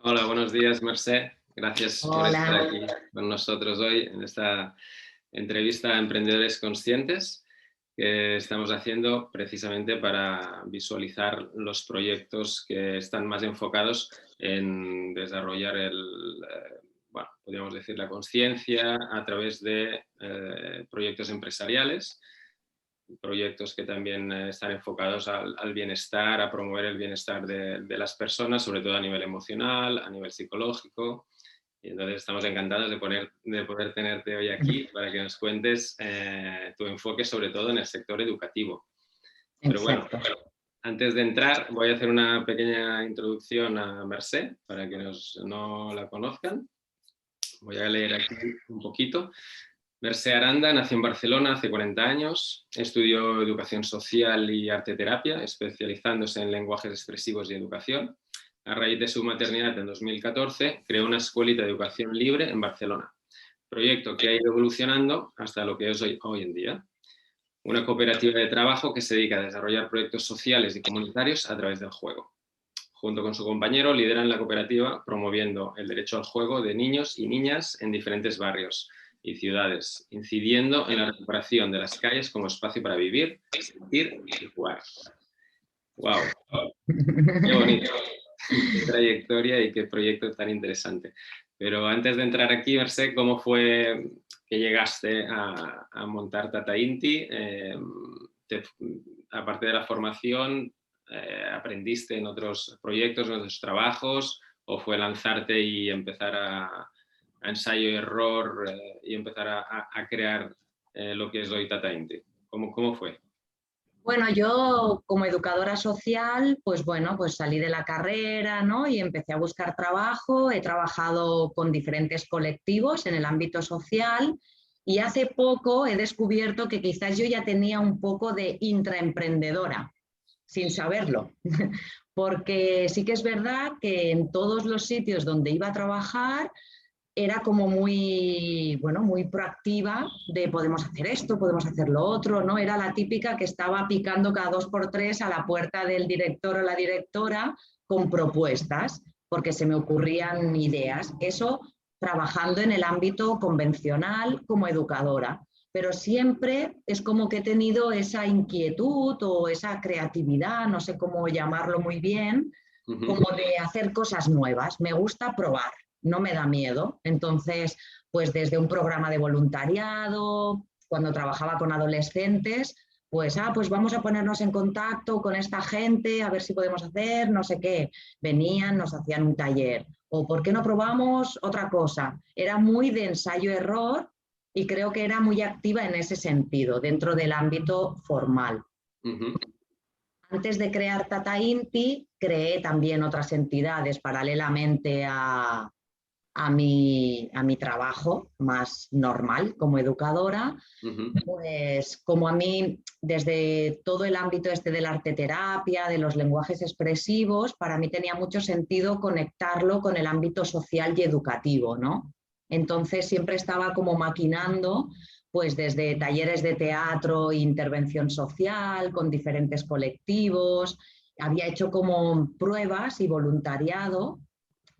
Hola, buenos días, Mercé. Gracias por estar Hola, aquí con nosotros hoy en esta entrevista a Emprendedores Conscientes que estamos haciendo precisamente para visualizar los proyectos que están más enfocados en desarrollar bueno, podríamos decir, la conciencia a través de proyectos empresariales, proyectos que también están enfocados al bienestar, a promover el bienestar de las personas, sobre todo a nivel emocional, a nivel psicológico. Y entonces estamos encantados de poder tenerte hoy aquí para que nos cuentes tu enfoque sobre todo en el sector educativo. Pero bueno, exacto. antes de entrar voy a hacer una pequeña introducción a Mercé para que no la conozcan. Voy a leer aquí un poquito. Mercé Aranda nació en Barcelona hace 40 años, estudió Educación Social y Arte Terapia, especializándose en lenguajes expresivos y educación. A raíz de su maternidad en 2014, creó una escuelita de educación libre en Barcelona, proyecto que ha ido evolucionando hasta lo que es hoy en día. Una cooperativa de trabajo que se dedica a desarrollar proyectos sociales y comunitarios a través del juego. Junto con su compañero lideran la cooperativa promoviendo el derecho al juego de niños y niñas en diferentes barrios y ciudades, incidiendo en la recuperación de las calles como espacio para vivir, sentir y jugar. ¡Wow! ¡Qué bonito! ¡Qué trayectoria y qué proyecto tan interesante! Pero antes de entrar aquí, Mercé, ¿cómo fue que llegaste a montar Tata Inti? Te- Aparte de la formación, ¿aprendiste en otros proyectos, en otros trabajos? ¿O fue lanzarte y empezar a ensayo y error y empezar a crear lo que es hoy Tata Inti? ¿Cómo fue? Bueno, yo como educadora social, pues bueno, pues salí de la carrera, ¿no? Y empecé a buscar trabajo. He trabajado con diferentes colectivos en el ámbito social y hace poco he descubierto que quizás yo ya tenía un poco de intraemprendedora, sin saberlo. Porque sí que es verdad que en todos los sitios donde iba a trabajar era como muy, bueno, muy proactiva de podemos hacer esto, podemos hacer lo otro, ¿no? Era la típica que estaba picando cada 2 por 3 a la puerta del director o la directora con propuestas, porque se me ocurrían ideas. Eso trabajando en el ámbito convencional como educadora. Pero siempre es como que he tenido esa inquietud o esa creatividad, no sé cómo llamarlo muy bien, Ujú. como de hacer cosas nuevas. Me gusta probar, no me da miedo. Entonces, pues desde un programa de voluntariado, cuando trabajaba con adolescentes, pues vamos a ponernos en contacto con esta gente, a ver si podemos hacer no sé qué. Venían, nos hacían un taller. O ¿por qué no probamos otra cosa? Era muy de ensayo-error y creo que era muy activa en ese sentido, dentro del ámbito formal. Ujú. Antes de crear Tata Inti, creé también otras entidades paralelamente a mi trabajo más normal como educadora, Ujú. pues como a mí desde todo el ámbito este de la arte terapia, de los lenguajes expresivos, para mí tenía mucho sentido conectarlo con el ámbito social y educativo, ¿no? Entonces siempre estaba como maquinando pues desde talleres de teatro e intervención social con diferentes colectivos, había hecho como pruebas y voluntariado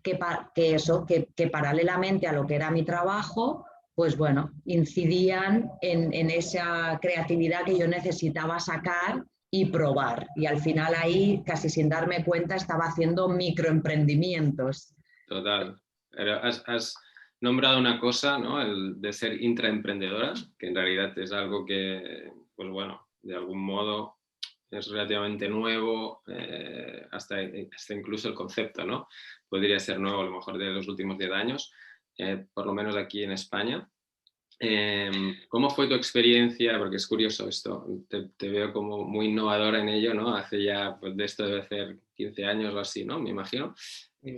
que paralelamente a lo que era mi trabajo, pues bueno, incidían en esa creatividad que yo necesitaba sacar y probar. Y al final ahí, casi sin darme cuenta, estaba haciendo microemprendimientos. Total. Pero has nombrado una cosa, ¿no? El de ser intraemprendedora, que en realidad es algo que, pues bueno, de algún modo es relativamente nuevo, hasta incluso el concepto, ¿no? Podría ser nuevo a lo mejor de los últimos 10 años, por lo menos aquí en España. ¿Cómo fue tu experiencia? Porque es curioso esto, te veo como muy innovadora en ello, ¿no? Hace ya, pues de esto debe hacer 15 años o así, ¿no? Me imagino.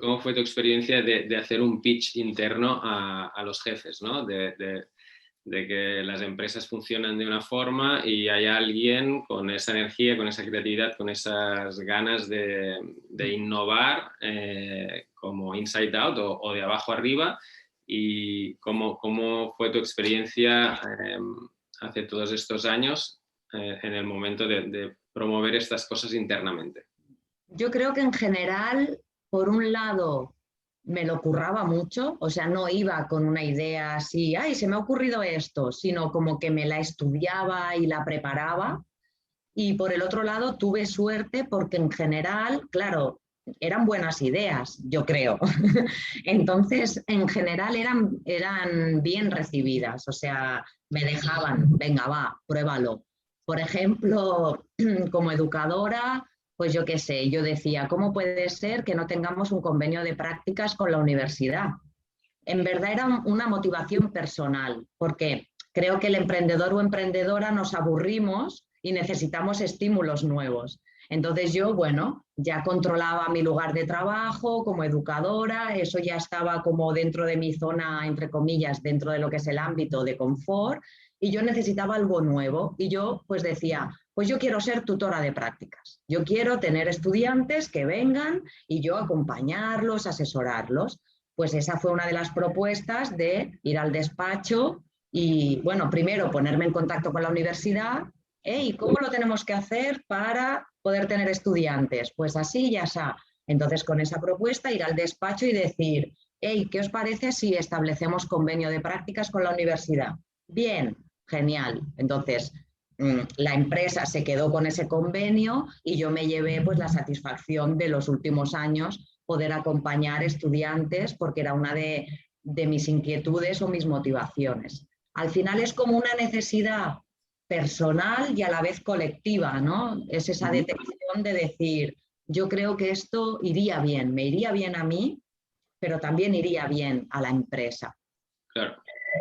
¿Cómo fue tu experiencia de hacer un pitch interno a los jefes, ¿no? De que las empresas funcionan de una forma y hay alguien con esa energía, con esa creatividad, con esas ganas de innovar como inside out o de abajo arriba? ¿Y cómo fue tu experiencia hace todos estos años en el momento de promover estas cosas internamente? Yo creo que en general, por un lado, me lo curraba mucho, o sea, no iba con una idea así, ay, se me ha ocurrido esto, sino como que me la estudiaba y la preparaba. Y por el otro lado, tuve suerte porque en general, claro, eran buenas ideas, yo creo. Entonces, en general eran bien recibidas, o sea, me dejaban, venga, va, pruébalo. Por ejemplo, como educadora, pues yo qué sé, yo decía, ¿cómo puede ser que no tengamos un convenio de prácticas con la universidad? En verdad era una motivación personal, porque creo que el emprendedor o emprendedora nos aburrimos y necesitamos estímulos nuevos. Entonces yo, bueno, ya controlaba mi lugar de trabajo como educadora, eso ya estaba como dentro de mi zona, entre comillas, dentro de lo que es el ámbito de confort, y yo necesitaba algo nuevo. Y yo pues decía, pues yo quiero ser tutora de prácticas, yo quiero tener estudiantes que vengan y yo acompañarlos, asesorarlos. Pues esa fue una de las propuestas de ir al despacho y, bueno, primero ponerme en contacto con la universidad. ¿Y cómo lo tenemos que hacer para poder tener estudiantes? Pues así ya está. Entonces, con esa propuesta, ir al despacho y decir, hey, ¿qué os parece si establecemos convenio de prácticas con la universidad? Bien, genial. Entonces, la empresa se quedó con ese convenio y yo me llevé pues la satisfacción de los últimos años poder acompañar estudiantes porque era una de mis inquietudes o mis motivaciones. Al final es como una necesidad personal y a la vez colectiva, ¿no? Es esa detección de decir, yo creo que esto iría bien, me iría bien a mí, pero también iría bien a la empresa. Claro.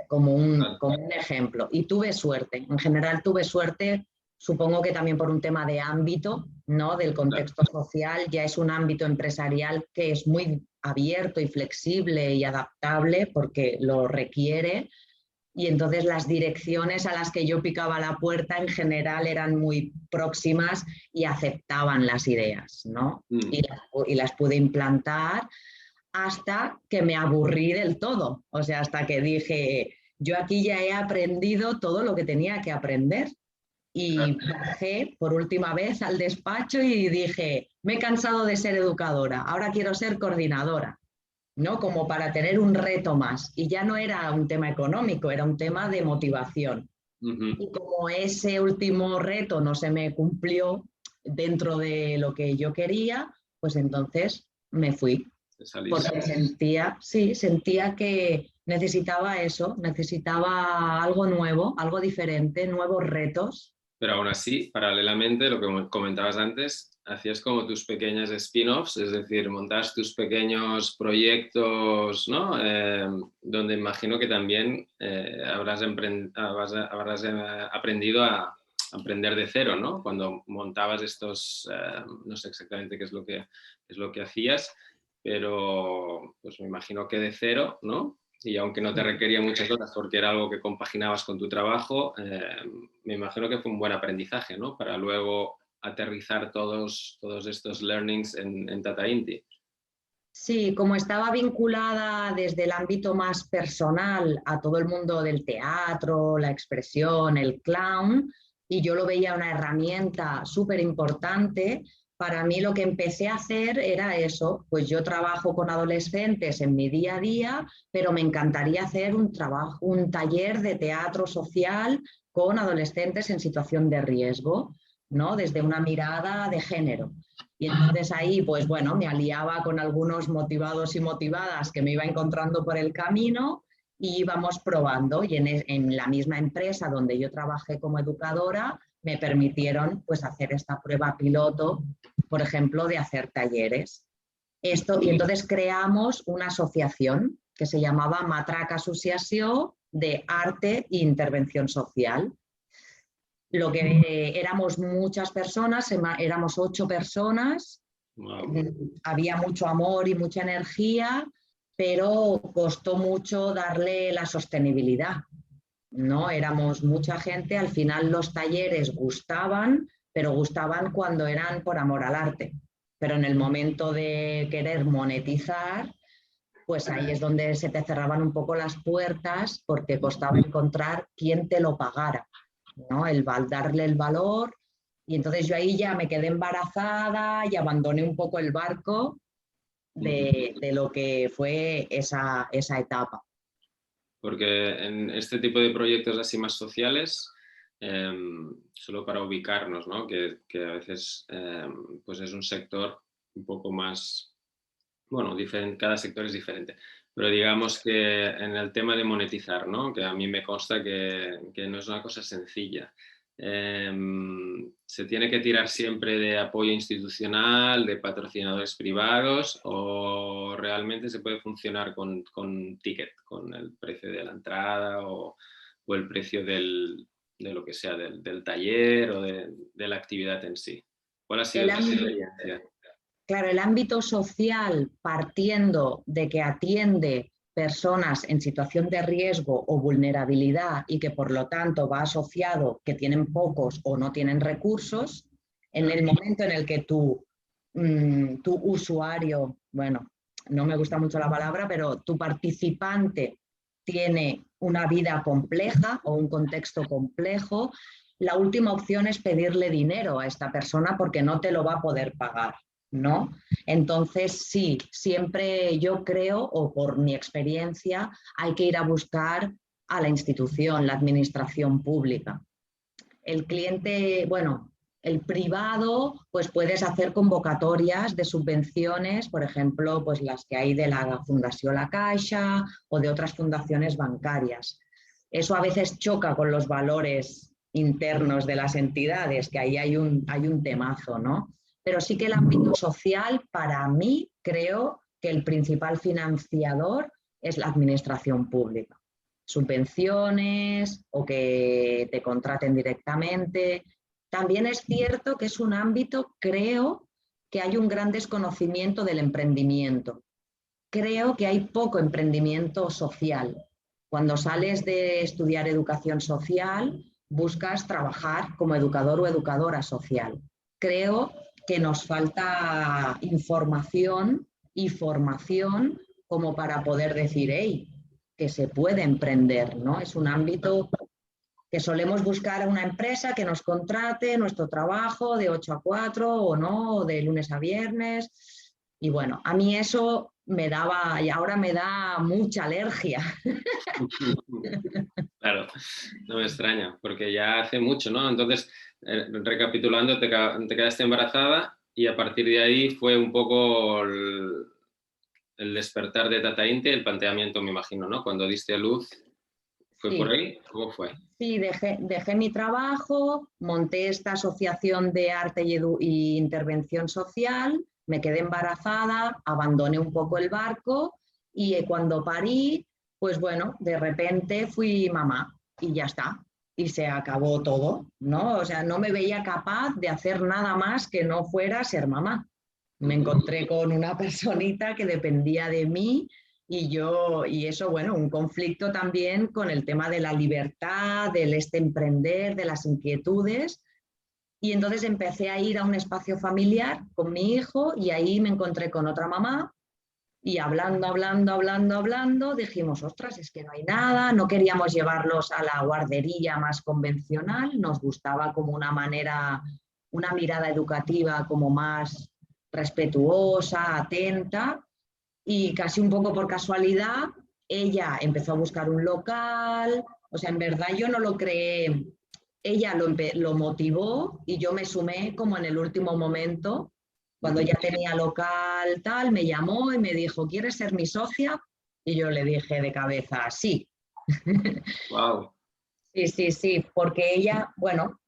Como un ejemplo. Y tuve suerte, en general tuve suerte, supongo que también por un tema de ámbito, ¿no? Del contexto social, ya es un ámbito empresarial que es muy abierto y flexible y adaptable porque lo requiere. Y entonces las direcciones a las que yo picaba la puerta en general eran muy próximas y aceptaban las ideas, ¿no? Y las pude implantar hasta que me aburrí del todo. O sea, hasta que dije, yo aquí ya he aprendido todo lo que tenía que aprender. Y bajé por última vez al despacho y dije, me he cansado de ser educadora, ahora quiero ser coordinadora, ¿no? Como para tener un reto más. Y ya no era un tema económico, era un tema de motivación. Y como ese último reto no se me cumplió dentro de lo que yo quería, pues entonces me fui. Porque sentía que necesitaba eso, necesitaba algo nuevo, algo diferente, nuevos retos. Pero aún así, paralelamente, lo que comentabas antes, hacías como tus pequeñas spin-offs, es decir, montas tus pequeños proyectos, ¿no? Donde imagino que también habrás aprendido a aprender de cero, ¿no? Cuando montabas estos, no sé exactamente qué es lo que hacías, pero pues me imagino que de cero, ¿no? Y aunque no te requería muchas horas porque era algo que compaginabas con tu trabajo, me imagino que fue un buen aprendizaje, ¿no? Para luego aterrizar todos estos learnings en Tata Inti. Sí, como estaba vinculada desde el ámbito más personal a todo el mundo del teatro, la expresión, el clown, y yo lo veía una herramienta súper importante, para mí lo que empecé a hacer era eso, pues yo trabajo con adolescentes en mi día a día, pero me encantaría hacer un taller de teatro social con adolescentes en situación de riesgo, ¿no? Desde una mirada de género. Y entonces ahí, pues bueno, me aliaba con algunos motivados y motivadas que me iba encontrando por el camino y íbamos probando. Y en la misma empresa donde yo trabajé como educadora, me permitieron pues hacer esta prueba piloto, por ejemplo, de hacer talleres. Y entonces creamos una asociación que se llamaba Matraca Associació de Arte e Intervención Social. Lo que éramos muchas personas, éramos 8 personas, había mucho amor y mucha energía, pero costó mucho darle la sostenibilidad, ¿no? Éramos mucha gente, al final los talleres gustaban, pero gustaban cuando eran por amor al arte. Pero en el momento de querer monetizar, pues ahí es donde se te cerraban un poco las puertas porque costaba encontrar quién te lo pagara, ¿no? Darle el valor. Y entonces yo ahí ya me quedé embarazada y abandoné un poco el barco de lo que fue esa etapa. Porque en este tipo de proyectos así más sociales, solo para ubicarnos, ¿no? que a veces pues es un sector un poco más, bueno, diferente, cada sector es diferente, pero digamos que en el tema de monetizar, ¿no? Que a mí me consta que no es una cosa sencilla. ¿Se tiene que tirar siempre de apoyo institucional, de patrocinadores privados, o realmente se puede funcionar con ticket, con el precio de la entrada o el precio de lo que sea, del taller o de la actividad en sí? ¿Cuál ha sido El tu experiencia? Claro, el ámbito social, partiendo de que atiende personas en situación de riesgo o vulnerabilidad y que por lo tanto va asociado que tienen pocos o no tienen recursos, en el momento en el que tu usuario, bueno, no me gusta mucho la palabra, pero tu participante tiene una vida compleja o un contexto complejo, la última opción es pedirle dinero a esta persona porque no te lo va a poder pagar, ¿no? Entonces, sí, siempre yo creo, o por mi experiencia, hay que ir a buscar a la institución, la administración pública. El cliente, bueno, el privado, pues puedes hacer convocatorias de subvenciones, por ejemplo, pues las que hay de la Fundación La Caixa o de otras fundaciones bancarias. Eso a veces choca con los valores internos de las entidades, que ahí hay un temazo, ¿no? Pero sí que el ámbito social, para mí, creo que el principal financiador es la administración pública. Subvenciones o que te contraten directamente. También es cierto que es un ámbito, creo, que hay un gran desconocimiento del emprendimiento. Creo que hay poco emprendimiento social. Cuando sales de estudiar educación social, buscas trabajar como educador o educadora social. Creo que nos falta información y formación como para poder decir, hey, que se puede emprender, ¿no? Es un ámbito que solemos buscar a una empresa que nos contrate nuestro trabajo de 8 a 4 o no, de lunes a viernes. Y bueno, a mí eso me daba y ahora me da mucha alergia. Claro, no me extraña, porque ya hace mucho, ¿no? Entonces, recapitulando, te quedaste embarazada y a partir de ahí fue un poco el despertar de Tata Inti, el planteamiento, me imagino, ¿no? Cuando diste a luz, ¿fue por Sí, ahí? ¿Cómo fue? sí, dejé mi trabajo, monté esta asociación de arte y intervención social, me quedé embarazada, abandoné un poco el barco y cuando parí, pues bueno, de repente fui mamá y ya está. Y se acabó todo, ¿no? O sea, no me veía capaz de hacer nada más que no fuera ser mamá. Me encontré con una personita que dependía de mí y eso, bueno, un conflicto también con el tema de la libertad, del emprender, de las inquietudes. Y entonces empecé a ir a un espacio familiar con mi hijo y ahí me encontré con otra mamá y hablando, dijimos, ostras, es que no hay nada, no queríamos llevarlos a la guardería más convencional, nos gustaba como una manera, una mirada educativa como más respetuosa, atenta, y casi un poco por casualidad, ella empezó a buscar un local, o sea, en verdad yo no lo creé, ella lo motivó y yo me sumé como en el último momento, cuando ya tenía local, tal, me llamó y me dijo, ¿quieres ser mi socia? Y yo le dije de cabeza, sí. Wow. Sí, porque ella, bueno,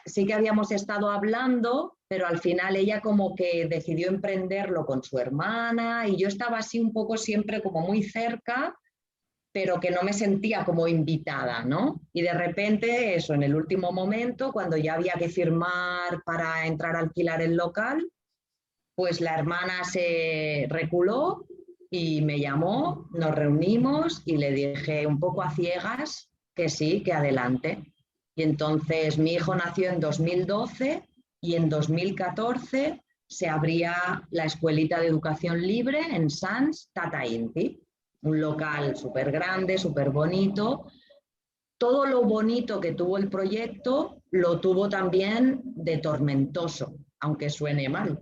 sí que habíamos estado hablando, pero al final ella como que decidió emprenderlo con su hermana y yo estaba así un poco siempre como muy cerca, pero que no me sentía como invitada, ¿no? Y de repente, eso, en el último momento, cuando ya había que firmar para entrar a alquilar el local, pues la hermana se reculó y me llamó, nos reunimos y le dije un poco a ciegas que sí, que adelante. Y entonces mi hijo nació en 2012 y en 2014 se abría la escuelita de educación libre en Sants Tata Inti, un local súper grande, súper bonito. Todo lo bonito que tuvo el proyecto lo tuvo también de tormentoso, aunque suene mal.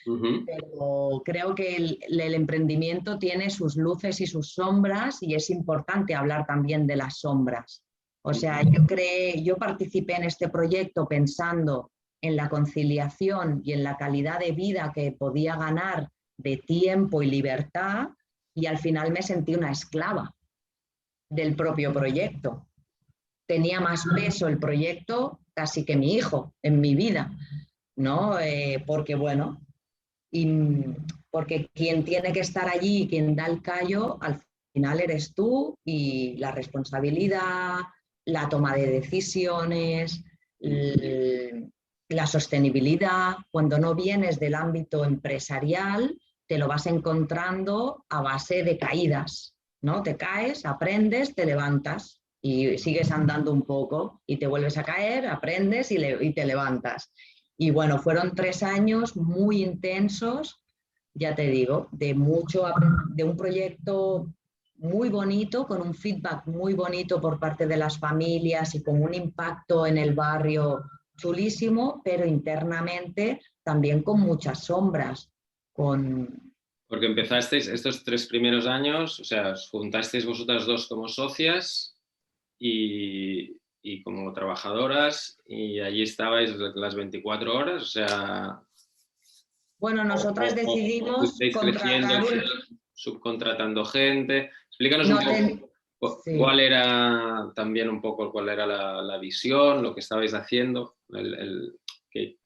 Ujú. Pero creo que el emprendimiento tiene sus luces y sus sombras y es importante hablar también de las sombras. O sea, yo participé en este proyecto pensando en la conciliación y en la calidad de vida que podía ganar de tiempo y libertad, y al final me sentí una esclava del propio proyecto. Tenía más peso el proyecto casi que mi hijo en mi vida, ¿no? Porque bueno, y porque quien tiene que estar allí, quien da el callo, al final eres tú, y la responsabilidad, la toma de decisiones, la sostenibilidad. Cuando no vienes del ámbito empresarial, te lo vas encontrando a base de caídas, ¿no? Te caes, aprendes, te levantas y sigues andando un poco y te vuelves a caer, aprendes y te levantas. Y bueno, fueron 3 años muy intensos, ya te digo, de un proyecto muy bonito, con un feedback muy bonito por parte de las familias y con un impacto en el barrio chulísimo, pero internamente también con muchas sombras. Porque empezasteis estos 3 primeros años, o sea, os juntasteis vosotras dos como socias y como trabajadoras, y allí estabais las 24 horas, o sea, Bueno, nosotras o decidimos fuisteis creciendo, contratar subcontratando gente. Explícanos un No poco sí. cuál era también un poco cuál era la visión, lo que estabais haciendo, que,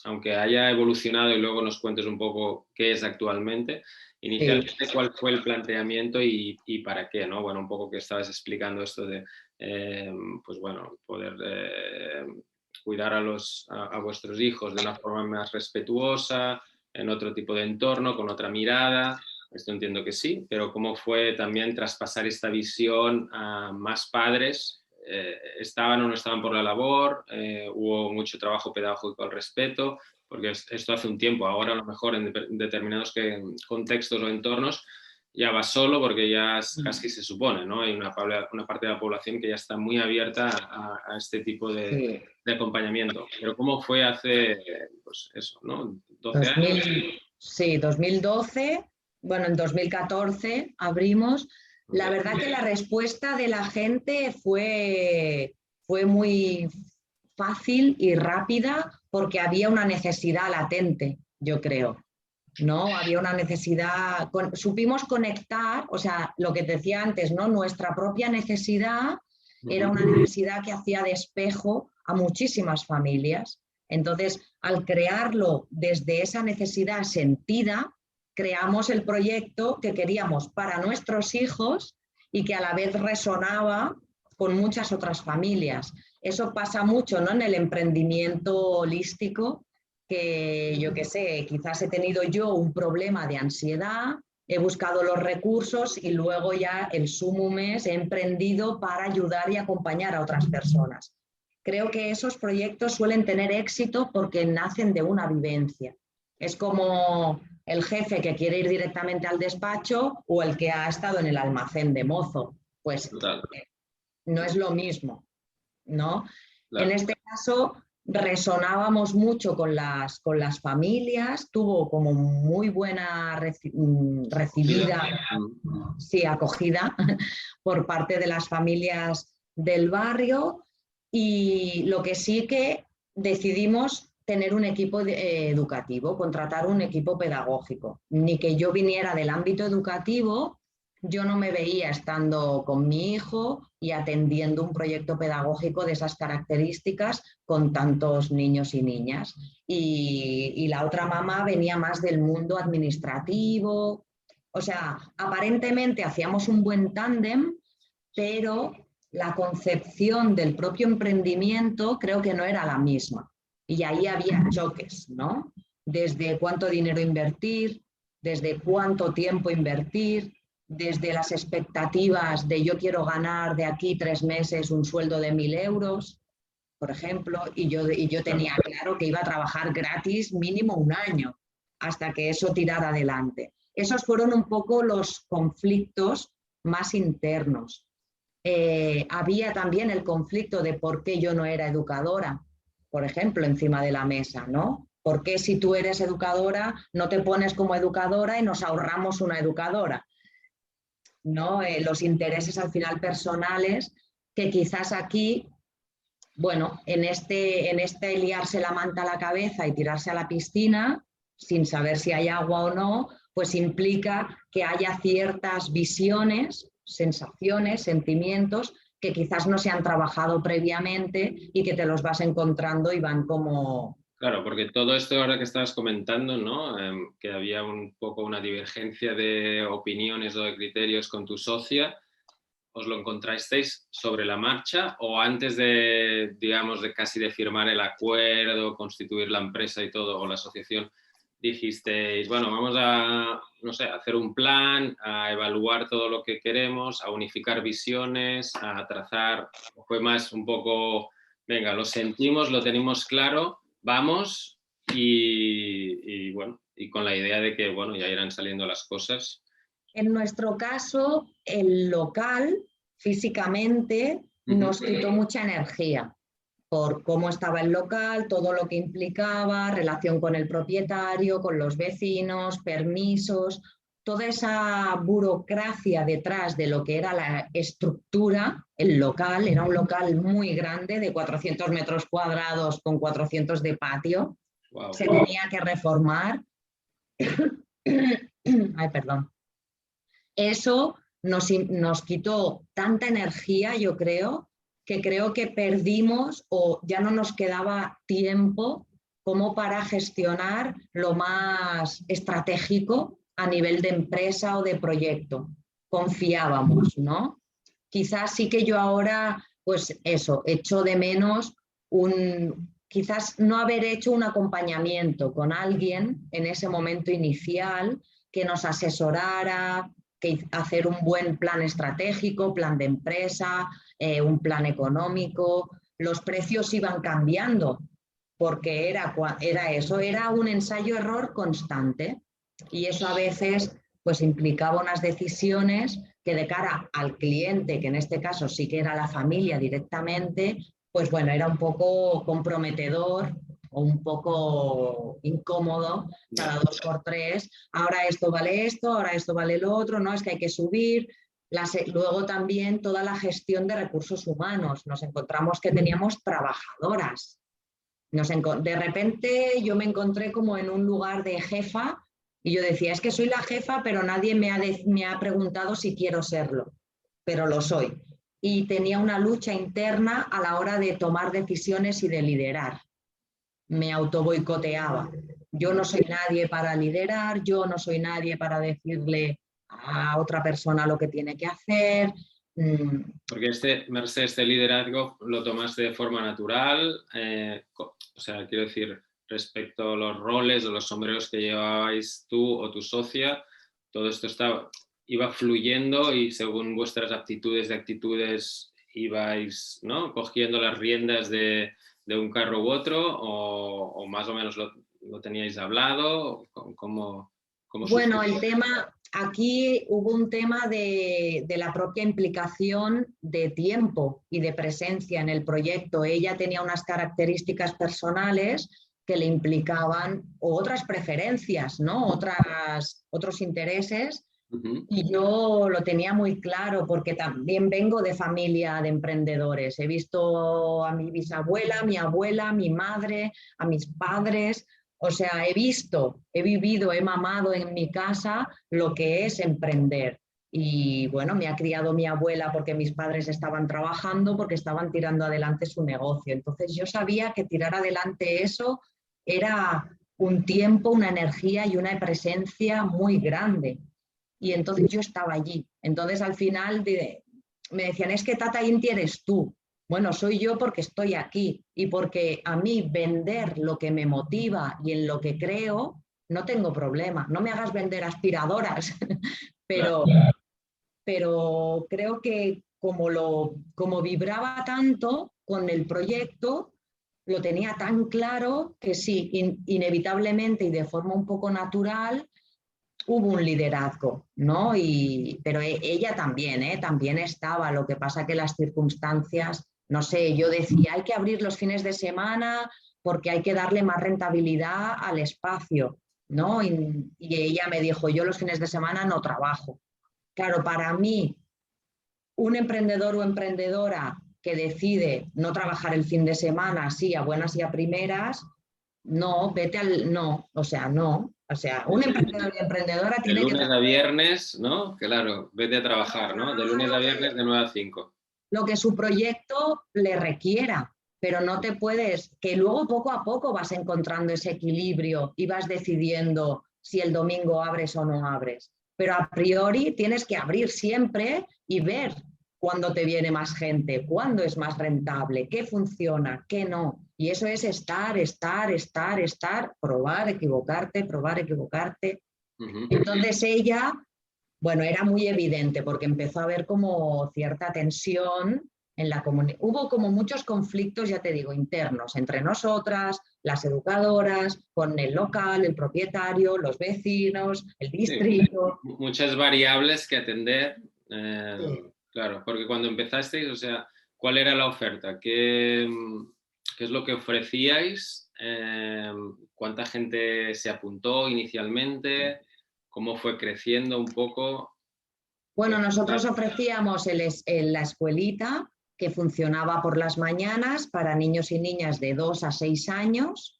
aunque haya evolucionado y luego nos cuentes un poco qué es actualmente, Sí. inicialmente cuál fue el planteamiento y para qué, ¿no? Bueno, un poco que estabas explicando esto de, pues bueno, poder cuidar a vuestros hijos de una forma más respetuosa, en otro tipo de entorno, con otra mirada. Esto entiendo que sí, pero ¿cómo fue también traspasar esta visión a más padres? ¿Estaban o no estaban por la labor? ¿Hubo mucho trabajo pedagógico al respecto? Porque esto hace un tiempo. Ahora a lo mejor en determinados contextos o entornos ya va solo, porque ya casi se supone, ¿no? Hay una parte de la población que ya está muy abierta a este tipo Sí. de acompañamiento. Pero ¿cómo fue hace, pues eso, ¿no? 12 años? 2012, bueno, en 2014 abrimos. La Okay. verdad que la respuesta de la gente fue muy fácil y rápida porque había una necesidad latente, yo creo. ¿No? Había una necesidad, supimos conectar, o sea, lo que te decía antes, ¿no? Nuestra propia necesidad era una necesidad que hacía de espejo a muchísimas familias. Entonces, al crearlo desde esa necesidad sentida, creamos el proyecto que queríamos para nuestros hijos y que a la vez resonaba con muchas otras familias. Eso pasa mucho, ¿no? En el emprendimiento holístico, que yo qué sé, quizás he tenido yo un problema de ansiedad, he buscado los recursos y luego ya el sumum es he emprendido para ayudar y acompañar a otras personas. Creo que esos proyectos suelen tener éxito porque nacen de una vivencia. Es como el jefe que quiere ir directamente al despacho o el que ha estado en el almacén de mozo. Pues Total, no es lo mismo, ¿no? En claro. este caso resonábamos mucho con las familias, tuvo como muy buena recibida, sí, acogida por parte de las familias del barrio, y lo que sí que decidimos tener un equipo educativo, contratar un equipo pedagógico. Ni que yo viniera del ámbito educativo, yo no me veía estando con mi hijo y atendiendo un proyecto pedagógico de esas características con tantos niños y niñas. Y la otra mamá venía más del mundo administrativo. O sea, aparentemente hacíamos un buen tándem, pero la concepción del propio emprendimiento creo que no era la misma. Y ahí había choques, ¿no? Desde cuánto dinero invertir, desde cuánto tiempo invertir, desde las expectativas de yo quiero ganar de aquí 3 meses un sueldo de 1.000 euros, por ejemplo, y yo tenía claro que iba a trabajar gratis mínimo un año hasta que eso tirara adelante. Esos fueron un poco los conflictos más internos. Había también el conflicto de por qué yo no era educadora, por ejemplo, encima de la mesa, ¿no? ¿Por qué si tú eres educadora no te pones como educadora y nos ahorramos una educadora? ¿No? Los intereses al final personales, que quizás aquí, bueno, en este liarse la manta a la cabeza y tirarse a la piscina sin saber si hay agua o no, pues implica que haya ciertas visiones, sensaciones, sentimientos que quizás no se han trabajado previamente y que te los vas encontrando y van como... Claro, porque todo esto ahora que estabas comentando, ¿no? Que había un poco una divergencia de opiniones o de criterios con tu socia, ¿os lo encontrasteis sobre la marcha o antes de, digamos, de casi de firmar el acuerdo, constituir la empresa y todo, o la asociación, dijisteis, bueno, vamos a, no sé, a hacer un plan, a evaluar todo lo que queremos, a unificar visiones, a trazar, fue más un poco, venga, lo sentimos, lo tenemos claro, vamos y bueno, y con la idea de que, bueno, ya irán saliendo las cosas. En nuestro caso, el local físicamente nos quitó mucha energía por cómo estaba el local, todo lo que implicaba, relación con el propietario, con los vecinos, permisos, toda esa burocracia detrás de lo que era la estructura, el local, era un local muy grande de 400 metros cuadrados con 400 de patio, wow. Se tenía que reformar. Ay, perdón. Eso nos quitó tanta energía, yo creo que perdimos o ya no nos quedaba tiempo como para gestionar lo más estratégico a nivel de empresa o de proyecto. Confiábamos, ¿no? Quizás sí que yo ahora, pues eso, echo de menos quizás no haber hecho un acompañamiento con alguien en ese momento inicial que nos asesorara, que hacer un buen plan estratégico, plan de empresa, un plan económico. Los precios iban cambiando porque era eso, era un ensayo-error constante y eso a veces pues implicaba unas decisiones que de cara al cliente, que en este caso sí que era la familia directamente, pues bueno, era un poco comprometedor o un poco incómodo cada 2x3. Ahora esto vale esto, ahora esto vale lo otro, no, es que hay que subir. Luego también toda la gestión de recursos humanos. Nos encontramos que teníamos trabajadoras. De repente yo me encontré como en un lugar de jefa y yo decía, es que soy la jefa, pero nadie me ha preguntado si quiero serlo, pero lo soy. Y tenía una lucha interna a la hora de tomar decisiones y de liderar. Me autoboicoteaba. Yo no soy nadie para liderar, yo no soy nadie para decirle a otra persona lo que tiene que hacer. Porque Mercè, este liderazgo lo tomaste de forma natural, o sea, quiero decir, respecto a los roles o los sombreros que llevabais tú o tu socia, todo esto iba fluyendo y según vuestras aptitudes y actitudes ibais, ¿no?, cogiendo las riendas de un carro u otro o más o menos lo teníais hablado. ¿Cómo bueno, el tema, aquí hubo un tema de la propia implicación de tiempo y de presencia en el proyecto. Ella tenía unas características personales que le implicaban otras preferencias, ¿no? Otros intereses. Y yo lo tenía muy claro porque también vengo de familia de emprendedores. He visto a mi bisabuela, a mi abuela, a mi madre, a mis padres. O sea, he vivido, he mamado en mi casa lo que es emprender. Y bueno, me ha criado mi abuela porque mis padres estaban trabajando, porque estaban tirando adelante su negocio. Entonces yo sabía que tirar adelante eso era un tiempo, una energía y una presencia muy grande. Y entonces yo estaba allí. Entonces al final me decían, es que Tata Inti eres tú. Bueno, soy yo porque estoy aquí y porque a mí vender lo que me motiva y en lo que creo, no tengo problema. No me hagas vender aspiradoras, pero creo que como vibraba tanto con el proyecto, lo tenía tan claro que sí, inevitablemente y de forma un poco natural, hubo un liderazgo, ¿no? Pero ella también, también estaba. Lo que pasa que las circunstancias, no sé, yo decía, hay que abrir los fines de semana porque hay que darle más rentabilidad al espacio, ¿no? Y ella me dijo, yo los fines de semana no trabajo. Claro, para mí, un emprendedor o emprendedora que decide no trabajar el fin de semana, sí, a buenas y a primeras, no, vete al... No, o sea, no. O sea, un emprendedor y emprendedora De tiene que lunes a trabajar viernes, ¿no? Claro, vete a trabajar, ¿no? De lunes a viernes de 9 a 5. lo que su proyecto le requiera, pero no te puedes, que luego poco a poco vas encontrando ese equilibrio y vas decidiendo si el domingo abres o no abres. Pero a priori tienes que abrir siempre y ver cuándo te viene más gente, cuándo es más rentable, qué funciona, qué no. Y eso es estar, probar, equivocarte, probar, equivocarte. Entonces ella, bueno, era muy evidente porque empezó a haber como cierta tensión en la comunidad. Hubo como muchos conflictos, ya te digo, internos entre nosotras, las educadoras, con el local, el propietario, los vecinos, el distrito. Sí, muchas variables que atender. Sí. Claro, porque cuando empezasteis, o sea, ¿cuál era la oferta? ¿Qué es lo que ofrecíais? ¿Cuánta gente se apuntó inicialmente? ¿Cómo fue creciendo un poco? Bueno, nosotros ofrecíamos la escuelita que funcionaba por las mañanas para niños y niñas de 2 a 6 años.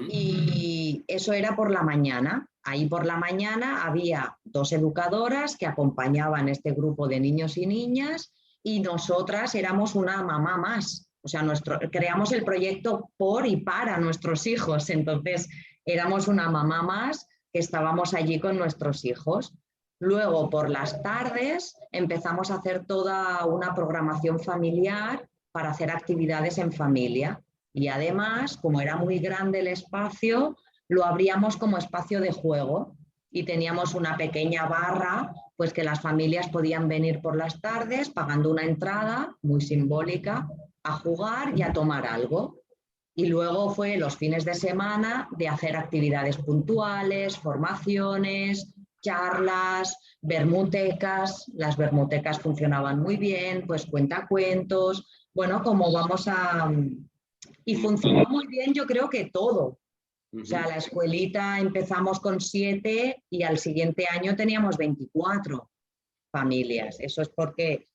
Y eso era por la mañana. Ahí por la mañana había 2 educadoras que acompañaban este grupo de niños y niñas y nosotras éramos una mamá más. O sea, creamos el proyecto por y para nuestros hijos. Entonces, éramos una mamá más que estábamos allí con nuestros hijos. Luego, por las tardes, empezamos a hacer toda una programación familiar para hacer actividades en familia. Y además, como era muy grande el espacio, lo abríamos como espacio de juego y teníamos una pequeña barra, pues que las familias podían venir por las tardes pagando una entrada muy simbólica a jugar y a tomar algo. Y luego fue los fines de semana de hacer actividades puntuales, formaciones, charlas, bermutecas. Las bermutecas funcionaban muy bien, pues cuentacuentos. Bueno, como vamos a... Y funcionó muy bien, yo creo que todo. O sea, la escuelita empezamos con 7 y al siguiente año teníamos 24 familias. Eso es porque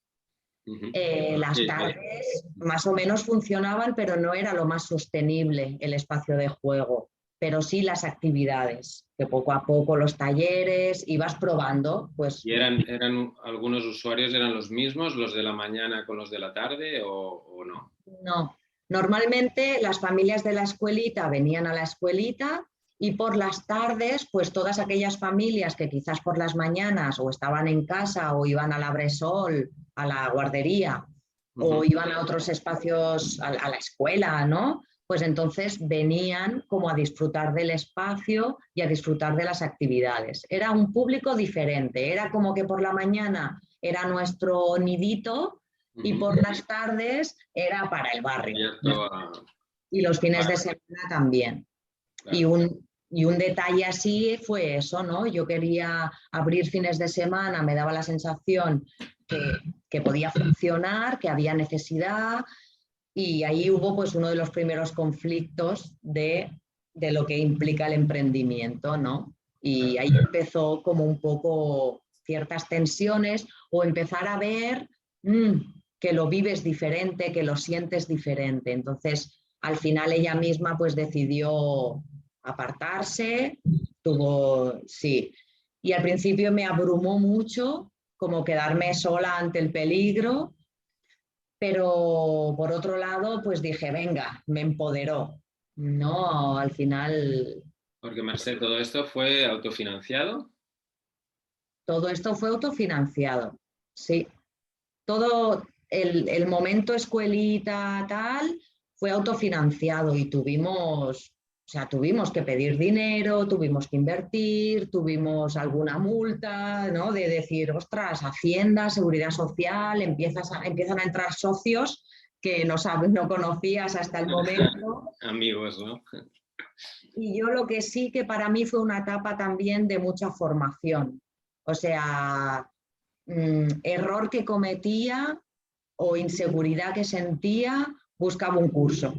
las tardes más o menos funcionaban, pero no era lo más sostenible el espacio de juego. Pero sí las actividades, que poco a poco los talleres, ibas probando. Pues, ¿Y eran algunos usuarios eran los mismos, los de la mañana con los de la tarde o no? No. Normalmente las familias de la escuelita venían a la escuelita y por las tardes, pues todas aquellas familias que quizás por las mañanas o estaban en casa o iban a la Bresol, a la guardería o iban a otros espacios, a la escuela, ¿no? Pues entonces venían como a disfrutar del espacio y a disfrutar de las actividades. Era un público diferente, era como que por la mañana era nuestro nidito y por las tardes era para el barrio. Y los fines de semana también. Claro. Y un detalle así fue eso, ¿no? Yo quería abrir fines de semana, me daba la sensación que podía funcionar, que había necesidad, y ahí hubo pues uno de los primeros conflictos de lo que implica el emprendimiento, ¿no? Y ahí empezó como un poco ciertas tensiones o empezar a ver que lo vives diferente, que lo sientes diferente. Entonces, al final ella misma pues decidió apartarse, sí. Y al principio me abrumó mucho como quedarme sola ante el peligro, pero por otro lado, pues dije, venga, me empoderó. No, al final... Porque, Mercè, ¿todo esto fue autofinanciado? Todo esto fue autofinanciado, sí. Todo el momento escuelita tal fue autofinanciado y tuvimos que pedir dinero, tuvimos que invertir, tuvimos alguna multa, ¿no? De decir, ostras, Hacienda, Seguridad Social, empiezan a entrar socios que no conocías hasta el momento. Amigos, ¿no? Y yo lo que sí que para mí fue una etapa también de mucha formación. O sea, error que cometía o inseguridad que sentía, buscaba un curso.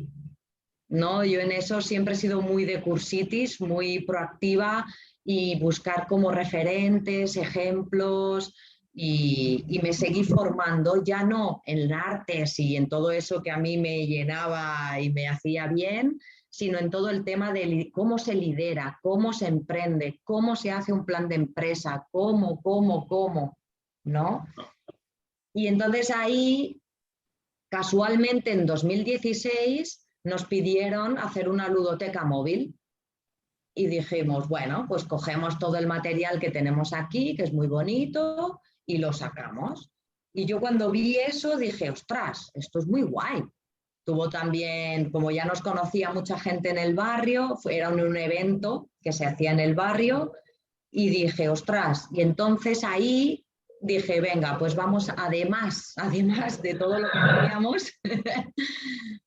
¿no? Yo en eso siempre he sido muy de cursitis, muy proactiva y buscar como referentes, ejemplos y me seguí formando, ya no en artes y en todo eso que a mí me llenaba y me hacía bien, sino en todo el tema de cómo se lidera, cómo se emprende, cómo se hace un plan de empresa, cómo, ¿no? Y entonces ahí, casualmente en 2016, nos pidieron hacer una ludoteca móvil y dijimos, bueno, pues cogemos todo el material que tenemos aquí, que es muy bonito, y lo sacamos. Y yo cuando vi eso dije, ostras, esto es muy guay. Tuvo también, como ya nos conocía mucha gente en el barrio, era un evento que se hacía en el barrio y dije, ostras, y entonces ahí dije, venga, pues vamos, además de todo lo que hacíamos,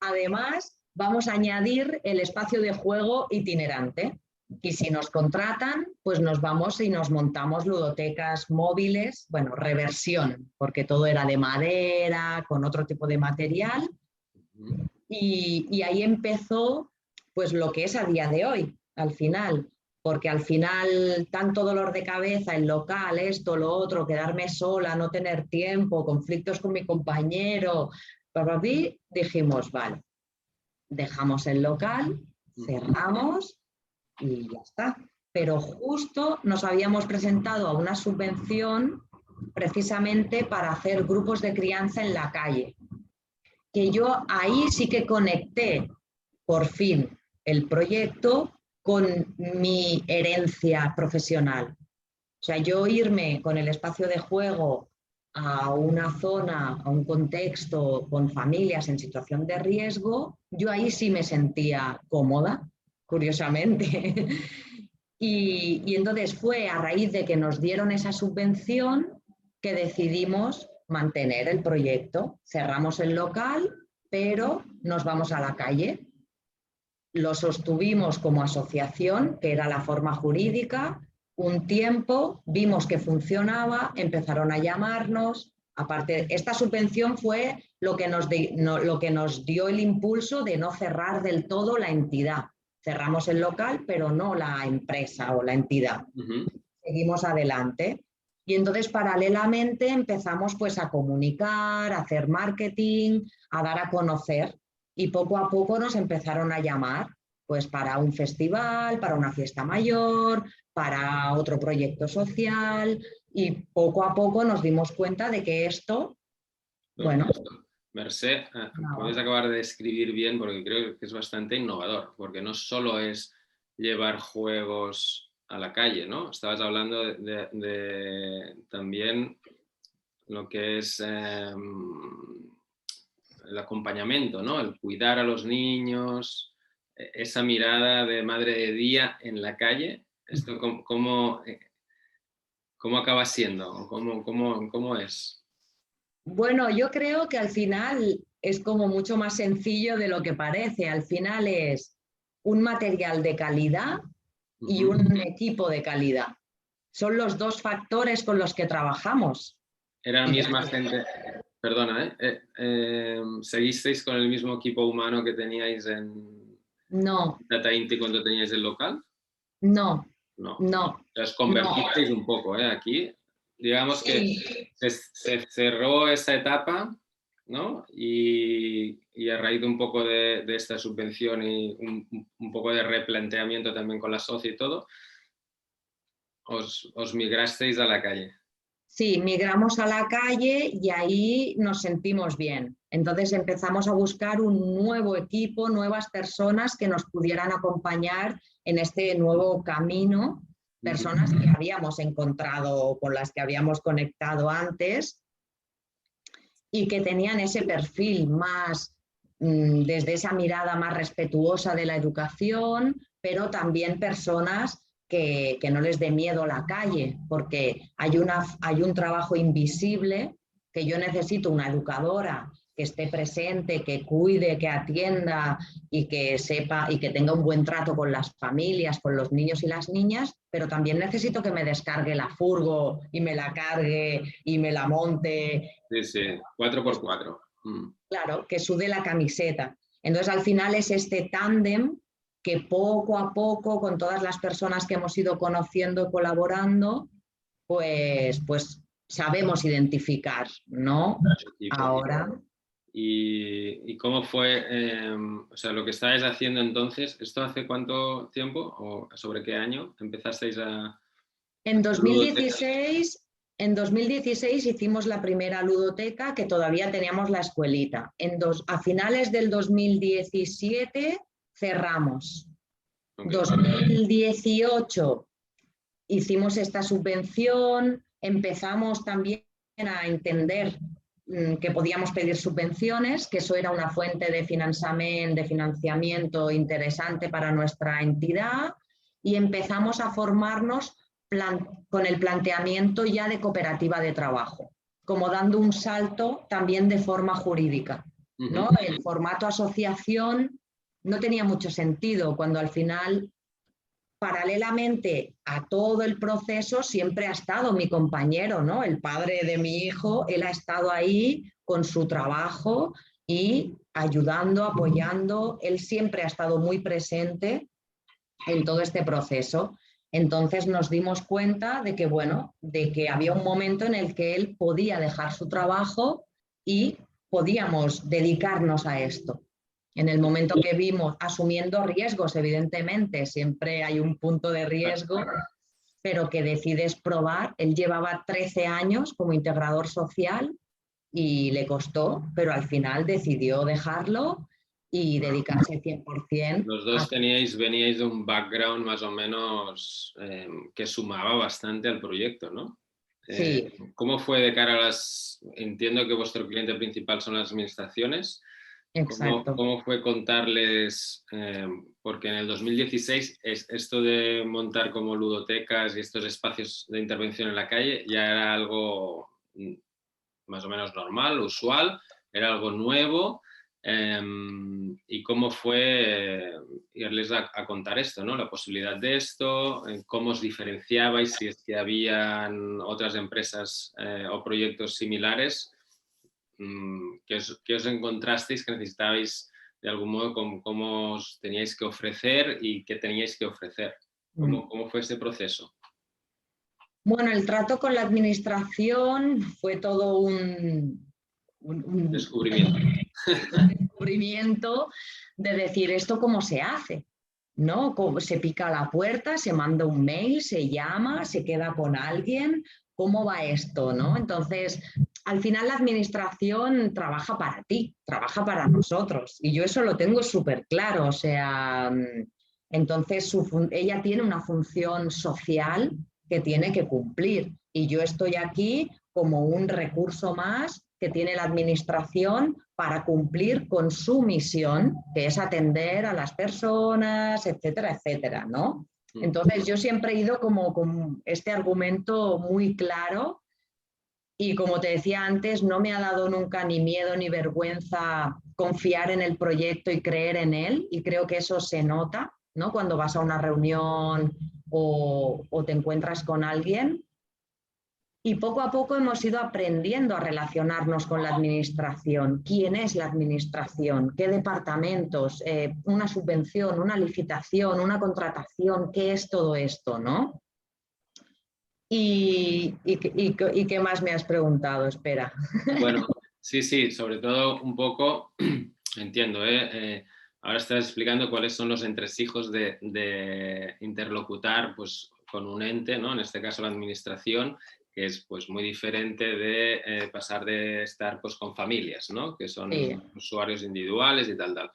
además vamos a añadir el espacio de juego itinerante. Y si nos contratan, pues nos vamos y nos montamos ludotecas móviles, bueno, reversión, porque todo era de madera, con otro tipo de material. Y ahí empezó pues lo que es a día de hoy, al final, porque al final tanto dolor de cabeza, el local, esto, lo otro, quedarme sola, no tener tiempo, conflictos con mi compañero, dijimos, vale, dejamos el local, cerramos y ya está. Pero justo nos habíamos presentado a una subvención precisamente para hacer grupos de crianza en la calle, que yo ahí sí que conecté por fin el proyecto con mi herencia profesional. O sea, yo irme con el espacio de juego a una zona, a un contexto con familias en situación de riesgo, yo ahí sí me sentía cómoda, curiosamente. Y entonces fue a raíz de que nos dieron esa subvención que decidimos mantener el proyecto. Cerramos el local, pero nos vamos a la calle. Lo sostuvimos como asociación, que era la forma jurídica. Un tiempo vimos que funcionaba, empezaron a llamarnos. Aparte, esta subvención fue lo que nos dio el impulso de no cerrar del todo la entidad. Cerramos el local, pero no la empresa o la entidad. Seguimos adelante. Y entonces, paralelamente, empezamos pues a comunicar, a hacer marketing, a dar a conocer. Y poco a poco nos empezaron a llamar pues para un festival, para una fiesta mayor, para otro proyecto social. Y poco a poco nos dimos cuenta de que esto, bueno... Mercè, puedes acabar de describir bien porque creo que es bastante innovador, porque no solo es llevar juegos a la calle, ¿no? Estabas hablando de también lo que es el acompañamiento, ¿no? El cuidar a los niños, esa mirada de madre de día en la calle. ¿Esto cómo acaba siendo? ¿Cómo es? Bueno, yo creo que al final es como mucho más sencillo de lo que parece. Al final es un material de calidad y un equipo de calidad. Son los dos factores con los que trabajamos. Era la misma gente, perdona, ¿seguisteis con el mismo equipo humano que teníais en Data Inti cuando teníais el local? No. Os convertisteis un poco, aquí. Digamos que se cerró esa etapa, ¿no? Y a raíz de un poco de esta subvención y un poco de replanteamiento también con la socia y todo, os migrasteis a la calle. Sí, migramos a la calle y ahí nos sentimos bien. Entonces empezamos a buscar un nuevo equipo, nuevas personas que nos pudieran acompañar en este nuevo camino, personas que habíamos encontrado, con las que habíamos conectado antes y que tenían ese perfil más, desde esa mirada más respetuosa de la educación, pero también personas que no les dé miedo la calle, porque hay un trabajo invisible que yo necesito una educadora que esté presente, que cuide, que atienda y que sepa y que tenga un buen trato con las familias, con los niños y las niñas, pero también necesito que me descargue la furgo y me la cargue y me la monte. Sí, 4x4. Claro, que sude la camiseta. Entonces, al final es este tándem que poco a poco, con todas las personas que hemos ido conociendo y colaborando, pues sabemos identificar, ¿no? Ahora. ¿Y cómo fue, o sea, lo que estáis haciendo entonces? ¿Esto hace cuánto tiempo o sobre qué año empezasteis a En ludoteca? 2016, en 2016 hicimos la primera ludoteca, que todavía teníamos la escuelita. A finales del 2017 cerramos. Okay. 2018 hicimos esta subvención, empezamos también a entender que podíamos pedir subvenciones, que eso era una fuente de financiamiento interesante para nuestra entidad, y empezamos a formarnos con el planteamiento ya de cooperativa de trabajo, como dando un salto también de forma jurídica, ¿no? El formato asociación no tenía mucho sentido cuando al final, paralelamente a todo el proceso, siempre ha estado mi compañero, ¿no? El padre de mi hijo, él ha estado ahí con su trabajo y ayudando, apoyando, él siempre ha estado muy presente en todo este proceso. Entonces nos dimos cuenta de que, bueno, de que había un momento en el que él podía dejar su trabajo y podíamos dedicarnos a esto. En el momento que vimos, asumiendo riesgos, evidentemente, siempre hay un punto de riesgo, pero que decides probar. Él llevaba 13 años como integrador social y le costó, pero al final decidió dejarlo y dedicarse 100% Los dos veníais de un background más o menos que sumaba bastante al proyecto, ¿no? Sí. ¿Cómo fue de cara a las... Entiendo que vuestro cliente principal son las administraciones. Exacto. ¿Cómo fue contarles? Porque en el 2016 esto de montar como ludotecas y estos espacios de intervención en la calle ya era algo más o menos normal, usual, era algo nuevo. ¿Y cómo fue irles a contar esto, ¿no? La posibilidad de esto, cómo os diferenciabais, si es que habían otras empresas o proyectos similares, que os encontrasteis que necesitabais de algún modo, cómo os teníais que ofrecer y qué teníais que ofrecer? ¿Cómo fue ese proceso? Bueno, el trato con la administración fue todo un Descubrimiento. descubrimiento de decir esto cómo se hace, ¿no? Se pica a la puerta, se manda un mail, se llama, se queda con alguien, ¿cómo va esto, no? Entonces, al final la administración trabaja para ti, trabaja para nosotros, y yo eso lo tengo súper claro, o sea, entonces ella tiene una función social que tiene que cumplir, y yo estoy aquí como un recurso más que tiene la administración para cumplir con su misión, que es atender a las personas, etcétera, etcétera, ¿no? Entonces yo siempre he ido como con este argumento muy claro y, como te decía antes, no me ha dado nunca ni miedo ni vergüenza confiar en el proyecto y creer en él, y creo que eso se nota, ¿no? Cuando vas a una reunión o te encuentras con alguien. Y poco a poco hemos ido aprendiendo a relacionarnos con la administración. ¿Quién es la administración? ¿Qué departamentos? Una subvención, una licitación, una contratación. ¿Qué es todo esto, no? ¿Y qué más me has preguntado? Espera. Bueno, sí, sobre todo un poco, entiendo, ahora estás explicando cuáles son los entresijos de interlocutar pues, con un ente, ¿no? En este caso la administración, que es pues, muy diferente de pasar de estar pues, con familias, ¿no? Que son usuarios individuales y tal.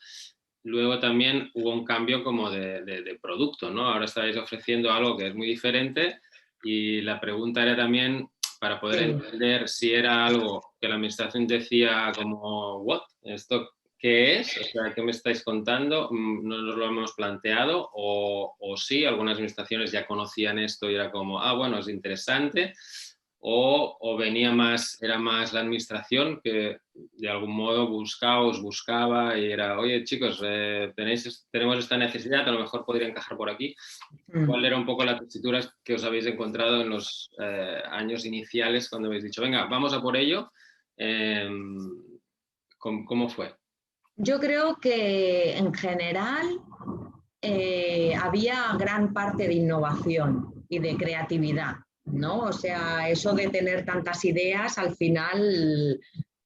Luego también hubo un cambio como de producto, ¿no? Ahora estáis ofreciendo algo que es muy diferente y la pregunta era también para poder entender si era algo que la administración decía como, ¿what? ¿Esto qué es? O sea, ¿qué me estáis contando? No nos lo hemos planteado o sí, algunas administraciones ya conocían esto y era como, bueno, es interesante. O era más la administración que de algún modo os buscaba y era, oye chicos, tenemos esta necesidad, a lo mejor podría encajar por aquí. ¿Cuál era un poco la tesitura que os habéis encontrado en los años iniciales cuando habéis dicho, venga, vamos a por ello? ¿Cómo fue? Yo creo que en general había gran parte de innovación y de creatividad, ¿no? O sea, eso de tener tantas ideas al final,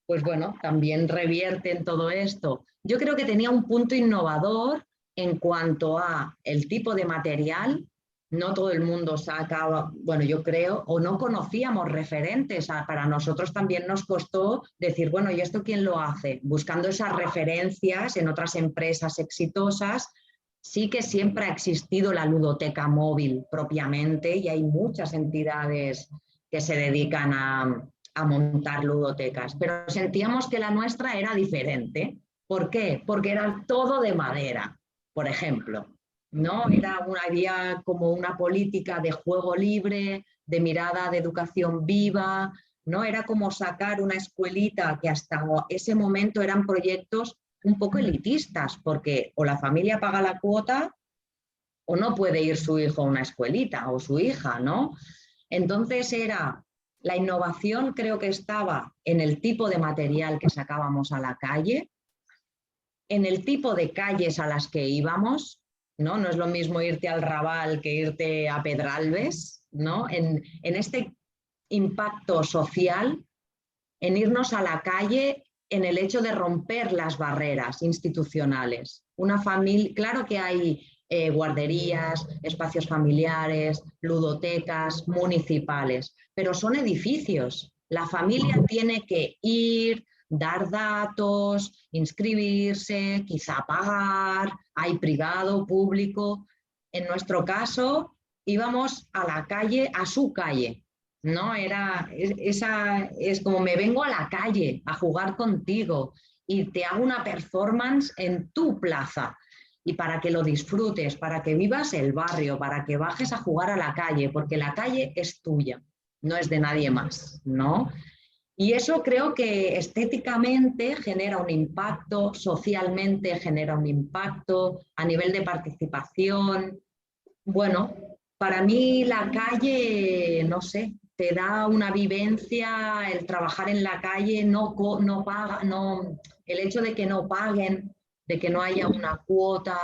pues bueno, también revierte en todo esto. Yo creo que tenía un punto innovador en cuanto a el tipo de material. No todo el mundo saca, bueno, yo creo, o no conocíamos referentes. Para nosotros también nos costó decir, bueno, ¿y esto quién lo hace? Buscando esas referencias en otras empresas exitosas. Sí que siempre ha existido la ludoteca móvil propiamente y hay muchas entidades que se dedican a montar ludotecas, pero sentíamos que la nuestra era diferente. ¿Por qué? Porque era todo de madera, por ejemplo. ¿No? Había como una política de juego libre, de mirada de educación viva, ¿no? Era como sacar una escuelita que hasta ese momento eran proyectos un poco elitistas, porque o la familia paga la cuota o no puede ir su hijo a una escuelita o su hija, ¿no? Entonces la innovación creo que estaba en el tipo de material que sacábamos a la calle, en el tipo de calles a las que íbamos, ¿no? No es lo mismo irte al Raval que irte a Pedralbes, ¿no? En este impacto social, en irnos a la calle, en el hecho de romper las barreras institucionales. Una familia, claro que hay guarderías, espacios familiares, ludotecas municipales, pero son edificios. La familia tiene que ir, dar datos, inscribirse, quizá pagar, hay privado, público. En nuestro caso, íbamos a la calle, a su calle, ¿no? Es como me vengo a la calle a jugar contigo y te hago una performance en tu plaza. Y para que lo disfrutes, para que vivas el barrio, para que bajes a jugar a la calle, porque la calle es tuya, no es de nadie más, ¿no? Y eso creo que estéticamente genera un impacto, socialmente genera un impacto, a nivel de participación. Bueno, para mí la calle, no sé, te da una vivencia, el trabajar en la calle no paga, no, el hecho de que no paguen, de que no haya una cuota.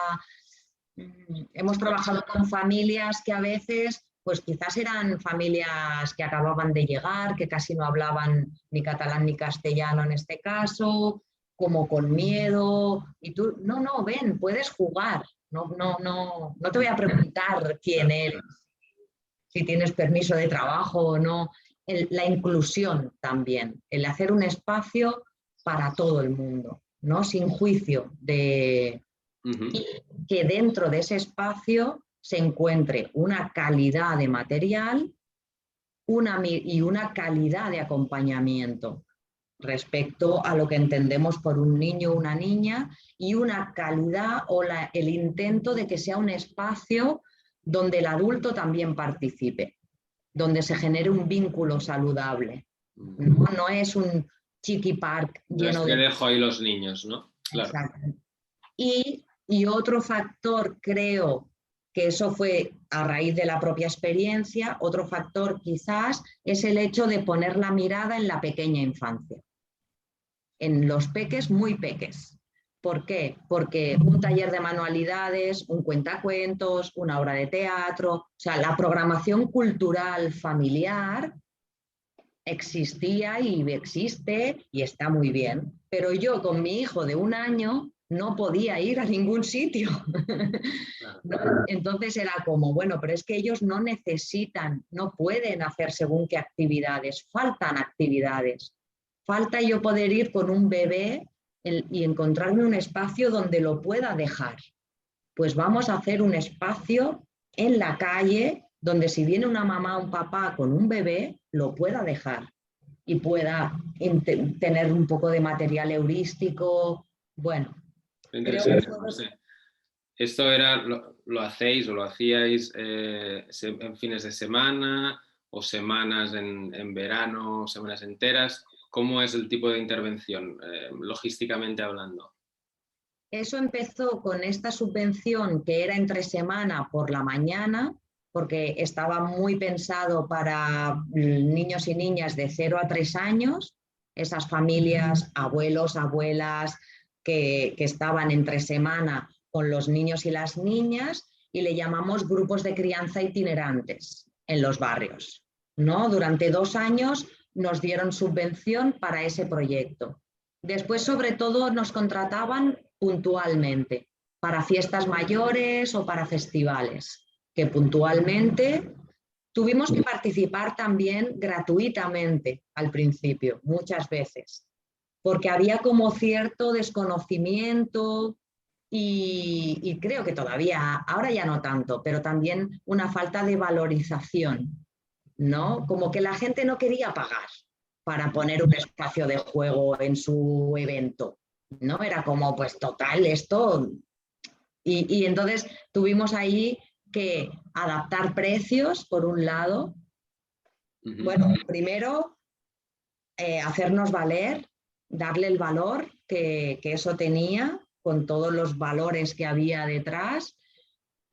Hemos trabajado con familias que a veces, pues quizás eran familias que acababan de llegar, que casi no hablaban ni catalán ni castellano en este caso, como con miedo, y tú, no, ven, puedes jugar, no te voy a preguntar quién eres, si tienes permiso de trabajo o no. La inclusión también, el hacer un espacio para todo el mundo, ¿no? Sin juicio de y que dentro de ese espacio se encuentre una calidad de material y una calidad de acompañamiento respecto a lo que entendemos por un niño o una niña y una calidad o el intento de que sea un espacio donde el adulto también participe, donde se genere un vínculo saludable. No es un chiqui park lleno de... dejo ahí los niños, ¿no? Claro. Exacto. Y otro factor, creo que eso fue a raíz de la propia experiencia, otro factor quizás es el hecho de poner la mirada en la pequeña infancia, en los peques muy peques. ¿Por qué? Porque un taller de manualidades, un cuentacuentos, una obra de teatro, o sea, la programación cultural familiar existía y existe y está muy bien, pero yo con mi hijo de 1 año no podía ir a ningún sitio. ¿No? Entonces era como, bueno, pero es que ellos no necesitan, no pueden hacer según qué actividades, faltan actividades. Falta yo poder ir con un bebé y encontrarme un espacio donde lo pueda dejar. Pues vamos a hacer un espacio en la calle donde si viene una mamá o un papá con un bebé, lo pueda dejar y pueda tener un poco de material heurístico. Bueno, interesante. No sé. ¿Esto lo hacéis o lo hacíais en fines de semana o semanas en verano, semanas enteras? ¿Cómo es el tipo de intervención, logísticamente hablando? Eso empezó con esta subvención que era entre semana por la mañana, porque estaba muy pensado para niños y niñas de 0 a 3 años, esas familias, abuelos, abuelas, que estaban entre semana con los niños y las niñas, y le llamamos grupos de crianza itinerantes en los barrios, ¿no? Durante 2 años nos dieron subvención para ese proyecto. Después, sobre todo, nos contrataban puntualmente para fiestas mayores o para festivales, que puntualmente tuvimos que participar también gratuitamente al principio, muchas veces, porque había como cierto desconocimiento y creo que todavía, ahora ya no tanto, pero también una falta de valorización, ¿no? Como que la gente no quería pagar para poner un espacio de juego en su evento, ¿no? Era como, pues total, esto... Y entonces tuvimos ahí que adaptar precios, por un lado. Bueno, primero, hacernos valer, darle el valor que eso tenía, con todos los valores que había detrás.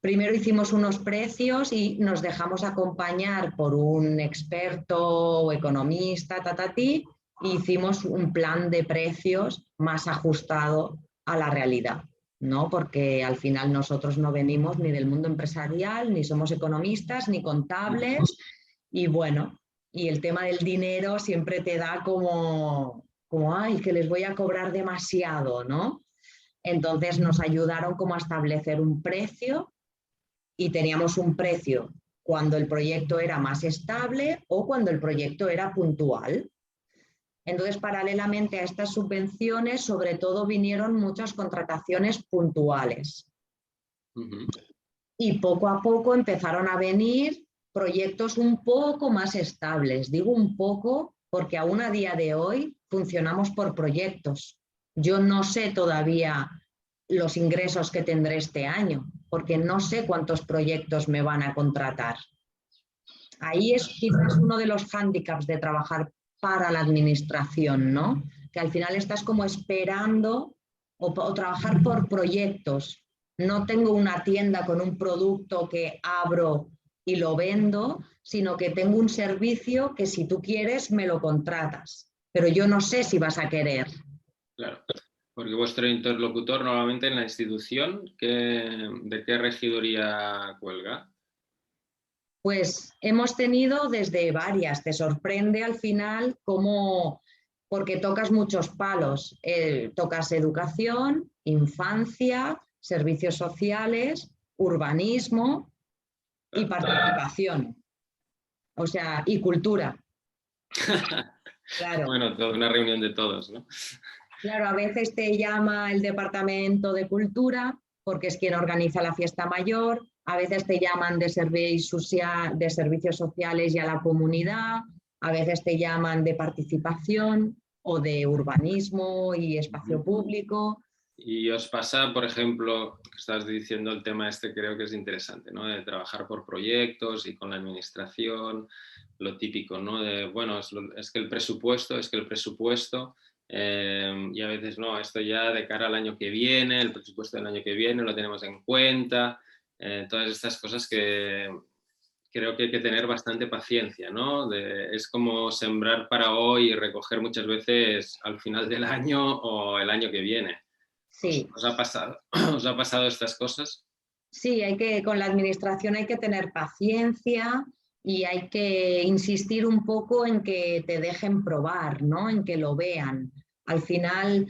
Primero hicimos unos precios y nos dejamos acompañar por un experto o economista, y hicimos un plan de precios más ajustado a la realidad, ¿no? Porque al final nosotros no venimos ni del mundo empresarial, ni somos economistas, ni contables, y bueno, y el tema del dinero siempre te da como ay, que les voy a cobrar demasiado, ¿no? Entonces nos ayudaron como a establecer un precio, y teníamos un precio cuando el proyecto era más estable o cuando el proyecto era puntual. Entonces, paralelamente a estas subvenciones, sobre todo vinieron muchas contrataciones puntuales. Y poco a poco empezaron a venir proyectos un poco más estables. Digo un poco porque aún a día de hoy funcionamos por proyectos. Yo no sé todavía los ingresos que tendré este año, porque no sé cuántos proyectos me van a contratar. Ahí es quizás uno de los hándicaps de trabajar para la administración, ¿no? Que al final estás como esperando o trabajar por proyectos. No tengo una tienda con un producto que abro y lo vendo, sino que tengo un servicio que si tú quieres me lo contratas, pero yo no sé si vas a querer. Claro, porque vuestro interlocutor normalmente en la institución, ¿de qué regiduría cuelga? Pues hemos tenido desde varias. Te sorprende al final cómo, porque tocas muchos palos. Tocas educación, infancia, servicios sociales, urbanismo y participación. O sea, y cultura. Claro. Bueno, toda una reunión de todos, ¿no? Claro, a veces te llama el Departamento de Cultura porque es quien organiza la fiesta mayor, a veces te llaman de servicios sociales y a la comunidad, a veces te llaman de participación o de urbanismo y espacio público. Y os pasa, por ejemplo, que estás diciendo el tema este, creo que es interesante, ¿no? De trabajar por proyectos y con la administración, lo típico, ¿no? De, bueno, es que el presupuesto, y a veces no, esto ya de cara al año que viene, el presupuesto del año que viene lo tenemos en cuenta, todas estas cosas que creo que hay que tener bastante paciencia, ¿no? Es como sembrar para hoy y recoger muchas veces al final del año o el año que viene. Sí. ¿Os ha pasado? ¿Os ha pasado estas cosas? Sí, con la administración hay que tener paciencia y hay que insistir un poco en que te dejen probar, ¿no? En que lo vean. Al final,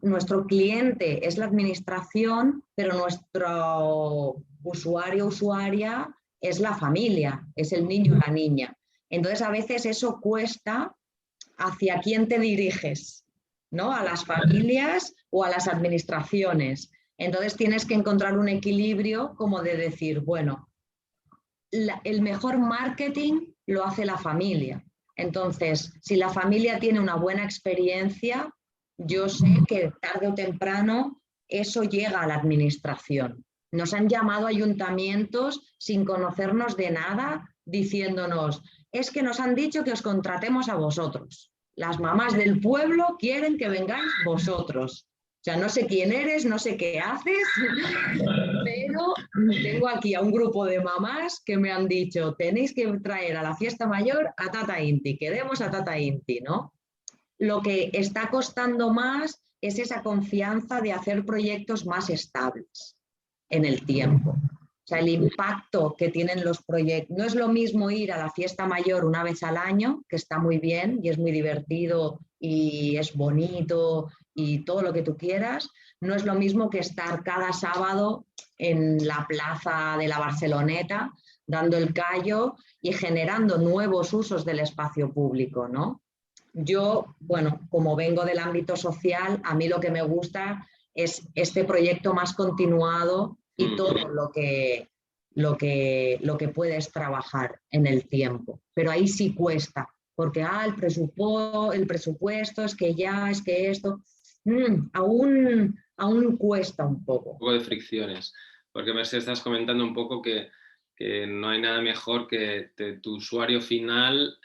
nuestro cliente es la administración, pero nuestro usuario o usuaria es la familia, es el niño o la niña. Entonces, a veces eso cuesta hacia quién te diriges, ¿no? A las familias o a las administraciones. Entonces tienes que encontrar un equilibrio como de decir, bueno, el mejor marketing lo hace la familia. Entonces, si la familia tiene una buena experiencia, yo sé que tarde o temprano eso llega a la administración. Nos han llamado ayuntamientos sin conocernos de nada, diciéndonos, es que nos han dicho que os contratemos a vosotros. Las mamás del pueblo quieren que vengáis vosotros. O sea, no sé quién eres, no sé qué haces, pero tengo aquí a un grupo de mamás que me han dicho, tenéis que traer a la fiesta mayor a Tata Inti, queremos a Tata Inti, ¿no? Lo que está costando más es esa confianza de hacer proyectos más estables en el tiempo. O sea, el impacto que tienen los proyectos. No es lo mismo ir a la fiesta mayor una vez al año, que está muy bien y es muy divertido y es bonito y todo lo que tú quieras. No es lo mismo que estar cada sábado en la plaza de la Barceloneta dando el callo y generando nuevos usos del espacio público, ¿no? Yo, bueno, como vengo del ámbito social, a mí lo que me gusta es este proyecto más continuado y todo lo que puedes trabajar en el tiempo. Pero ahí sí cuesta, porque el presupuesto es que ya, es que esto, aún cuesta un poco. Un poco de fricciones, porque Mercedes estás comentando un poco que no hay nada mejor que tu usuario final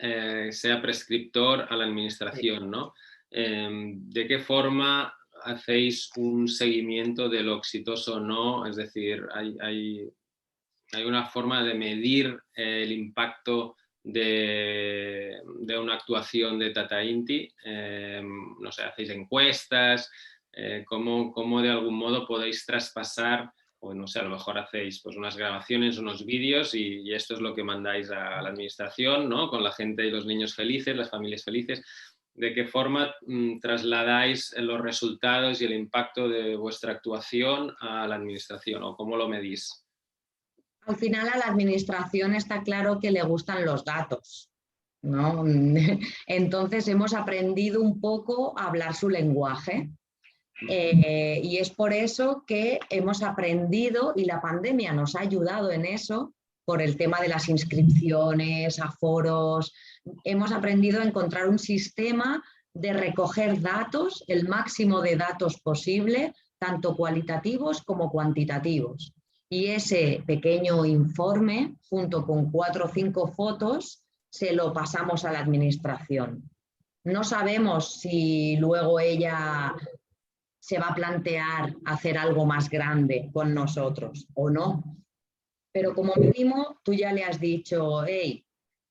sea prescriptor a la administración, ¿no? ¿De qué forma hacéis un seguimiento de lo exitoso o no? Es decir, hay una forma de medir el impacto de una actuación de Tata Inti. No sé, hacéis encuestas, ¿cómo de algún modo podéis traspasar, o no sé, a lo mejor hacéis pues unas grabaciones, unos vídeos y esto es lo que mandáis a la administración, ¿no? Con la gente y los niños felices, las familias felices. ¿De qué forma trasladáis los resultados y el impacto de vuestra actuación a la administración o cómo lo medís? Al final a la administración está claro que le gustan los datos, ¿no? Entonces hemos aprendido un poco a hablar su lenguaje. Y es por eso que hemos aprendido, y la pandemia nos ha ayudado en eso, por el tema de las inscripciones, aforos, hemos aprendido a encontrar un sistema de recoger datos, el máximo de datos posible, tanto cualitativos como cuantitativos. Y ese pequeño informe, junto con 4 o 5 fotos, se lo pasamos a la administración. No sabemos si luego ella se va a plantear hacer algo más grande con nosotros o no. Pero como mínimo tú ya le has dicho, hey,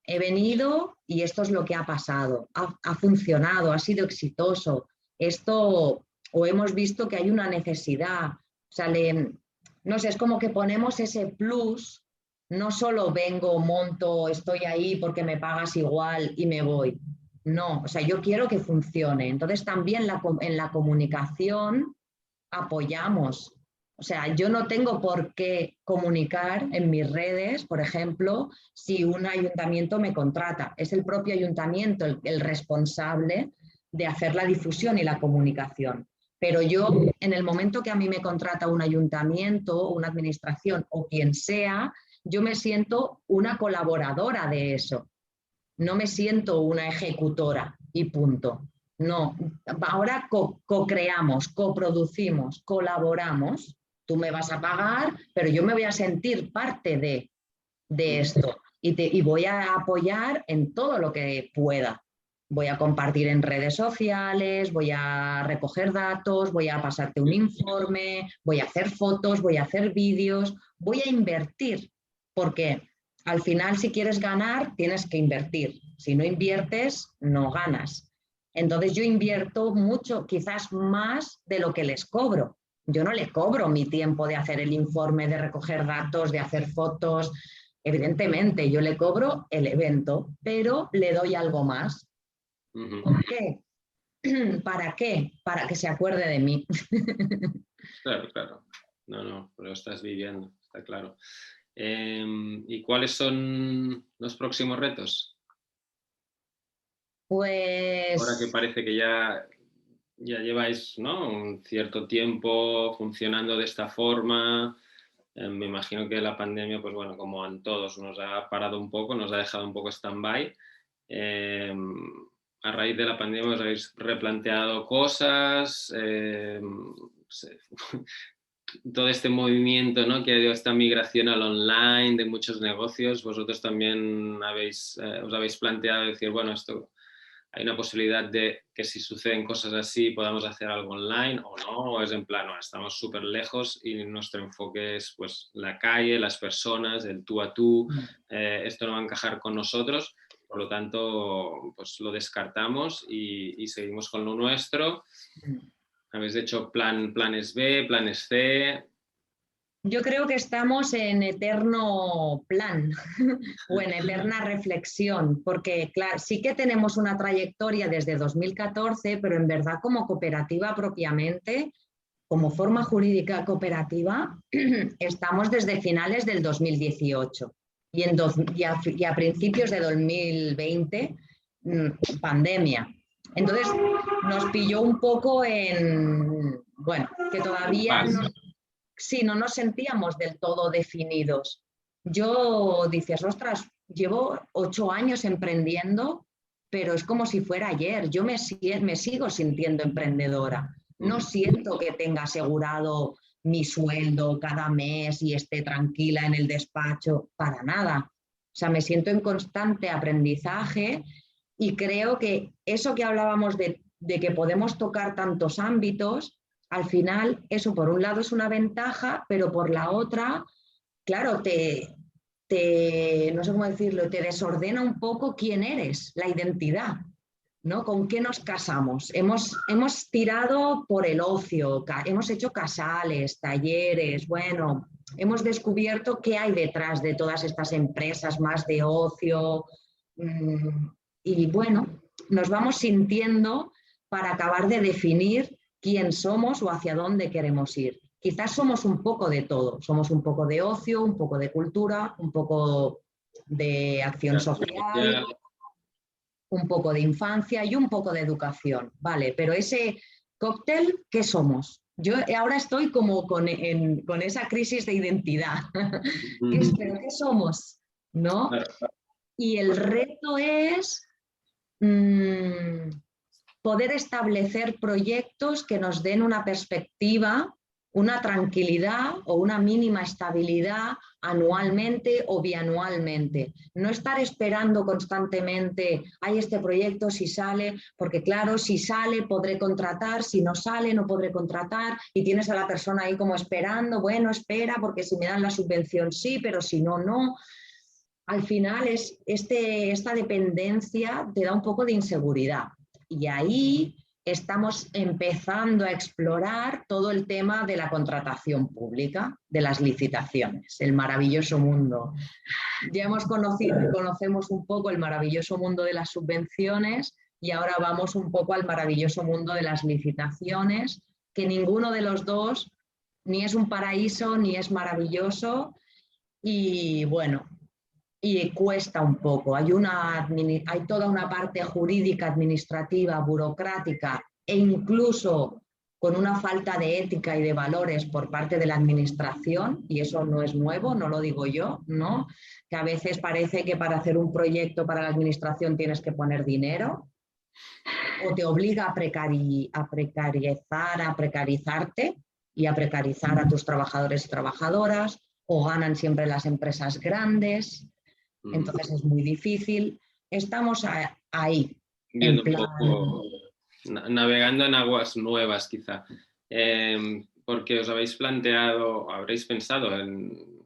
he venido y esto es lo que ha pasado, ha funcionado, ha sido exitoso, esto, o hemos visto que hay una necesidad, o sea, no sé, es como que ponemos ese plus, no solo vengo, monto, estoy ahí porque me pagas igual y me voy. No, o sea, yo quiero que funcione. Entonces también en la comunicación apoyamos. O sea, yo no tengo por qué comunicar en mis redes, por ejemplo, si un ayuntamiento me contrata. Es el propio ayuntamiento el responsable de hacer la difusión y la comunicación. Pero yo, en el momento que a mí me contrata un ayuntamiento, una administración o quien sea, yo me siento una colaboradora de eso. No me siento una ejecutora y punto. No, ahora co-creamos, coproducimos, colaboramos. Tú me vas a pagar, pero yo me voy a sentir parte de esto y voy a apoyar en todo lo que pueda. Voy a compartir en redes sociales, voy a recoger datos, voy a pasarte un informe, voy a hacer fotos, voy a hacer vídeos, voy a invertir, porque al final si quieres ganar tienes que invertir. Si no inviertes, no ganas. Entonces yo invierto mucho, quizás más de lo que les cobro. Yo no le cobro mi tiempo de hacer el informe, de recoger datos, de hacer fotos. Evidentemente, yo le cobro el evento, pero le doy algo más. ¿Por qué? ¿Para qué? Para que se acuerde de mí. Claro, claro. No, lo estás viviendo, está claro. ¿Y cuáles son los próximos retos? Ahora que Pues parece que ya lleváis, ¿no?, un cierto tiempo funcionando de esta forma. Me imagino que la pandemia, pues bueno, como en todos, nos ha parado un poco, nos ha dejado un poco stand-by. A raíz de la pandemia os habéis replanteado cosas, todo este movimiento, ¿no?, que ha habido esta migración al online de muchos negocios. Vosotros también os habéis planteado decir, bueno, esto hay una posibilidad de que si suceden cosas así podamos hacer algo online o no, o es en plan, no, estamos súper lejos y nuestro enfoque es pues la calle, las personas, el tú a tú, esto no va a encajar con nosotros. por lo tanto, pues lo descartamos y seguimos con lo nuestro. Habéis hecho planes B, planes C. Yo creo que estamos en eterno plan o en eterna reflexión, porque claro, sí que tenemos una trayectoria desde 2014, pero en verdad como cooperativa propiamente, como forma jurídica cooperativa, estamos desde finales del 2018 y a principios de 2020, pandemia. Entonces nos pilló un poco en, bueno, que todavía no nos sentíamos del todo definidos. Yo dices, ostras, llevo 8 años emprendiendo, pero es como si fuera ayer. Yo me sigo sintiendo emprendedora. No siento que tenga asegurado mi sueldo cada mes y esté tranquila en el despacho, para nada. O sea, me siento en constante aprendizaje y creo que eso que hablábamos de que podemos tocar tantos ámbitos, al final eso por un lado es una ventaja, pero por la otra, claro, no sé cómo decirlo, te desordena un poco quién eres, la identidad, ¿no? ¿Con qué nos casamos? Hemos tirado por el ocio, hemos hecho casales, talleres, bueno, hemos descubierto qué hay detrás de todas estas empresas más de ocio, y bueno, nos vamos sintiendo para acabar de definir quién somos o hacia dónde queremos ir. Quizás somos un poco de todo, somos un poco de ocio, un poco de cultura, un poco de acción social, un poco de infancia y un poco de educación, ¿vale? Pero ese cóctel, ¿qué somos? Yo ahora estoy como con esa crisis de identidad. ¿Pero qué somos? ¿No? Y el reto es poder establecer proyectos que nos den una perspectiva, una tranquilidad o una mínima estabilidad anualmente o bianualmente. No estar esperando constantemente, hay este proyecto, si sale, porque claro, si sale podré contratar, si no sale no podré contratar y tienes a la persona ahí como esperando, bueno, espera, porque si me dan la subvención sí, pero si no, no. Al final esta dependencia te da un poco de inseguridad. Y ahí estamos empezando a explorar todo el tema de la contratación pública, de las licitaciones, el maravilloso mundo. Ya conocemos un poco el maravilloso mundo de las subvenciones y ahora vamos un poco al maravilloso mundo de las licitaciones, que ninguno de los dos ni es un paraíso ni es maravilloso y bueno, y cuesta un poco. Hay toda una parte jurídica, administrativa, burocrática e incluso con una falta de ética y de valores por parte de la administración, y eso no es nuevo, no lo digo yo, ¿no? Que a veces parece que para hacer un proyecto para la administración tienes que poner dinero o te obliga a precarizarte y a precarizar a tus trabajadores y trabajadoras, o ganan siempre las empresas grandes. Entonces es muy difícil. Estamos ahí. Viendo un poco, navegando en aguas nuevas quizá. Porque os habéis planteado, habréis pensado en,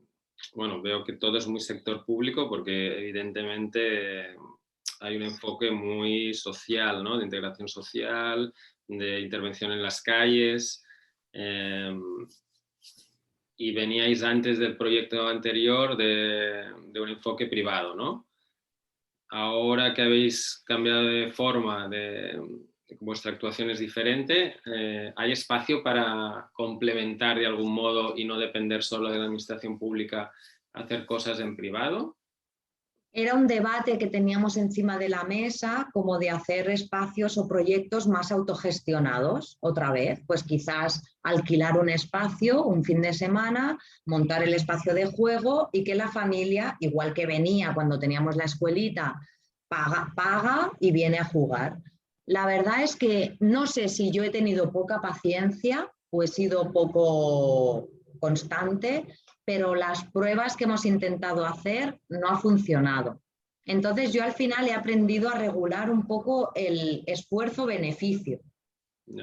bueno, veo que todo es muy sector público porque evidentemente hay un enfoque muy social, ¿no? De integración social, de intervención en las calles. Y veníais antes del proyecto anterior de un enfoque privado, ¿no? Ahora que habéis cambiado de forma, vuestra actuación es diferente, ¿hay espacio para complementar de algún modo y no depender solo de la administración pública, hacer cosas en privado? Era un debate que teníamos encima de la mesa, como de hacer espacios o proyectos más autogestionados, otra vez, pues quizás alquilar un espacio un fin de semana, montar el espacio de juego y que la familia, igual que venía cuando teníamos la escuelita, paga y viene a jugar. La verdad es que no sé si yo he tenido poca paciencia o he sido poco constante, pero las pruebas que hemos intentado hacer no ha funcionado. Entonces yo al final he aprendido a regular un poco el esfuerzo-beneficio.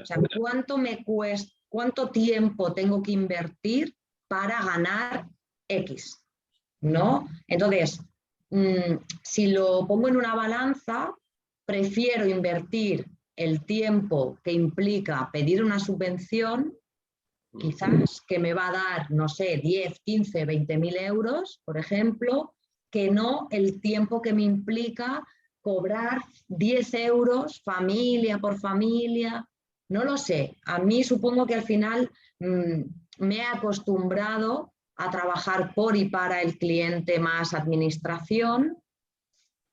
O sea, cuánto tiempo tengo que invertir para ganar X, ¿no? Entonces, si lo pongo en una balanza, prefiero invertir el tiempo que implica pedir una subvención, quizás que me va a dar, no sé, 10, 15, 20.000 euros, por ejemplo, que no el tiempo que me implica cobrar 10 euros familia por familia. No lo sé. A mí supongo que al final me he acostumbrado a trabajar por y para el cliente más administración.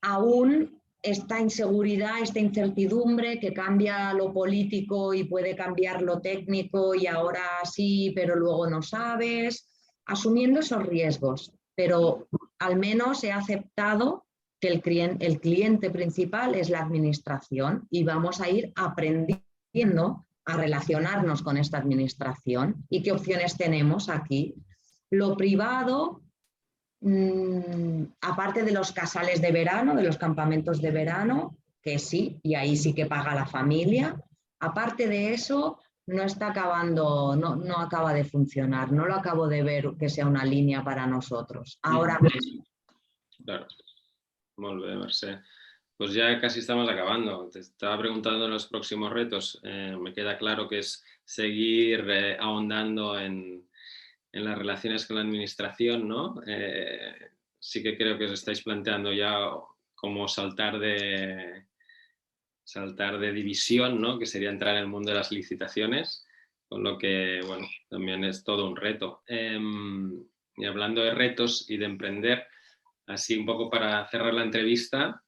Aún esta inseguridad, esta incertidumbre que cambia lo político y puede cambiar lo técnico y ahora sí, pero luego no sabes, asumiendo esos riesgos. Pero al menos he aceptado que el cliente principal es la administración y vamos a ir aprendiendo a relacionarnos con esta administración y qué opciones tenemos aquí. Lo privado, aparte de los casales de verano, de los campamentos de verano, que sí, y ahí sí que paga la familia, aparte de eso no está acabando, no acaba de funcionar, no lo acabo de ver que sea una línea para nosotros. Ahora mismo. Claro, molt bé, Mercè. Pues ya casi estamos acabando. Te estaba preguntando los próximos retos. Me queda claro que es seguir ahondando en las relaciones con la administración, ¿no? Sí que creo que os estáis planteando ya como saltar de división, ¿no? Que sería entrar en el mundo de las licitaciones, con lo que, bueno, también es todo un reto. Y hablando de retos y de emprender, así un poco para cerrar la entrevista,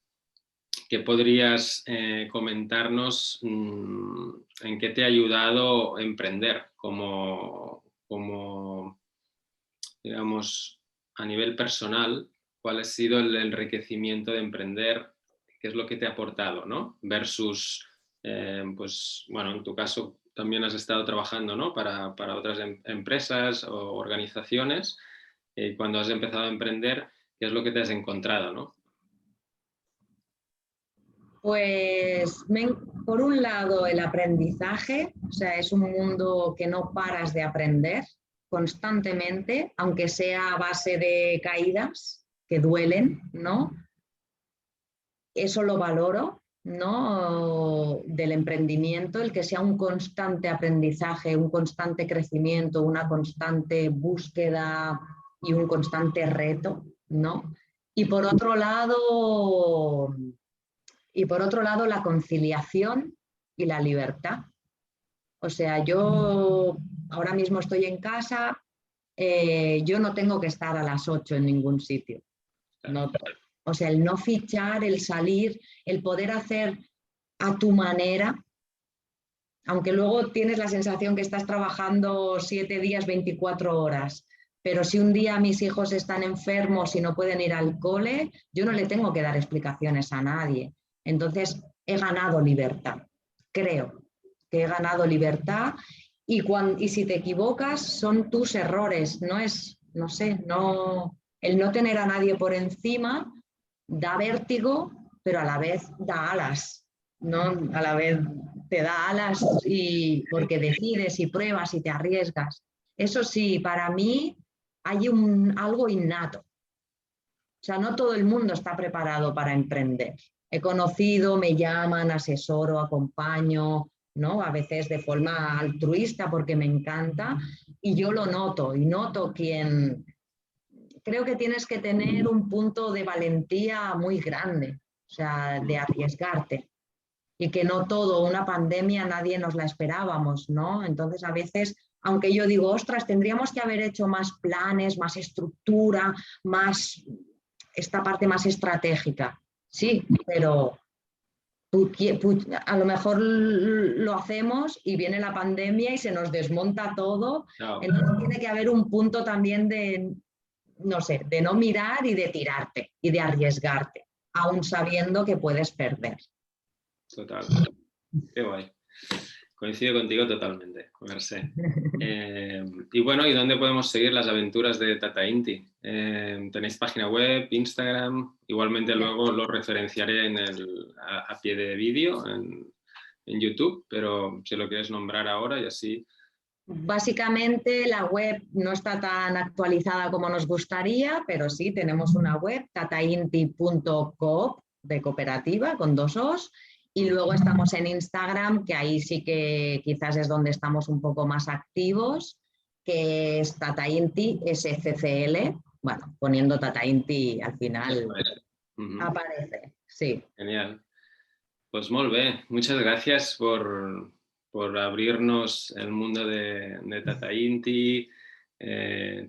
¿qué podrías comentarnos en qué te ha ayudado emprender como, digamos, a nivel personal? ¿Cuál ha sido el enriquecimiento de emprender? ¿Qué es lo que te ha aportado, ¿no? Versus, pues, bueno, en tu caso también has estado trabajando, ¿no? para otras empresas o organizaciones. Cuando has empezado a emprender, ¿qué es lo que te has encontrado, ¿no? Pues por un lado el aprendizaje, o sea, es un mundo que no paras de aprender constantemente, aunque sea a base de caídas que duelen, ¿no? Eso lo valoro, ¿no? Del emprendimiento, el que sea un constante aprendizaje, un constante crecimiento, una constante búsqueda y un constante reto, ¿no? Y por otro lado, la conciliación y la libertad. O sea, yo ahora mismo estoy en casa, yo no tengo que estar a las 8 en ningún sitio. No, o sea, el no fichar, el salir, el poder hacer a tu manera, aunque luego tienes la sensación que estás trabajando 7 días, 24 horas. Pero si un día mis hijos están enfermos y no pueden ir al cole, yo no le tengo que dar explicaciones a nadie. Entonces, he ganado libertad, creo que he ganado libertad y si te equivocas son tus errores, no es, no sé, el no tener a nadie por encima da vértigo, pero a la vez da alas, ¿no? A la vez te da alas porque decides y pruebas y te arriesgas. Eso sí, para mí hay algo innato. O sea, no todo el mundo está preparado para emprender. He conocido, me llaman, asesoro, acompaño, ¿no? A veces de forma altruista porque me encanta y yo lo noto y noto creo que tienes que tener un punto de valentía muy grande, o sea, de arriesgarte y que no todo, una pandemia nadie nos la esperábamos, ¿no? Entonces a veces, aunque yo digo, ostras, tendríamos que haber hecho más planes, más estructura, esta parte más estratégica. Sí, pero a lo mejor lo hacemos y viene la pandemia y se nos desmonta todo. No. Entonces tiene que haber un punto también de, no sé, de no mirar y de tirarte y de arriesgarte, aún sabiendo que puedes perder. Total. Qué guay. Coincido contigo totalmente, Mercè. Y bueno, ¿y dónde podemos seguir las aventuras de Tata Inti? ¿Tenéis página web, Instagram? Igualmente luego lo referenciaré a pie de vídeo en YouTube, pero si lo quieres nombrar ahora y así Básicamente la web no está tan actualizada como nos gustaría, pero sí tenemos una web, tatainti.coop, de cooperativa, con 2 O's, y luego estamos en Instagram, que ahí sí que quizás es donde estamos un poco más activos, que es Tatainti SCCL. Bueno, poniendo Tatainti al final aparece, sí. Genial. Pues molt bé. Muchas gracias por abrirnos el mundo de Tatainti,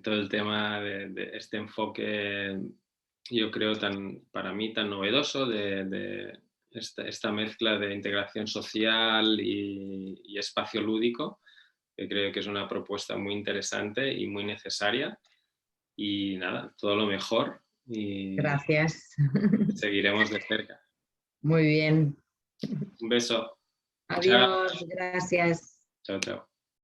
todo el tema de este enfoque, yo creo, para mí tan novedoso de esta mezcla de integración social y espacio lúdico, que creo que es una propuesta muy interesante y muy necesaria. Y nada, todo lo mejor y Gracias. seguiremos de cerca. Muy bien. Un beso. Chao. Adiós, gracias. Chao, chao.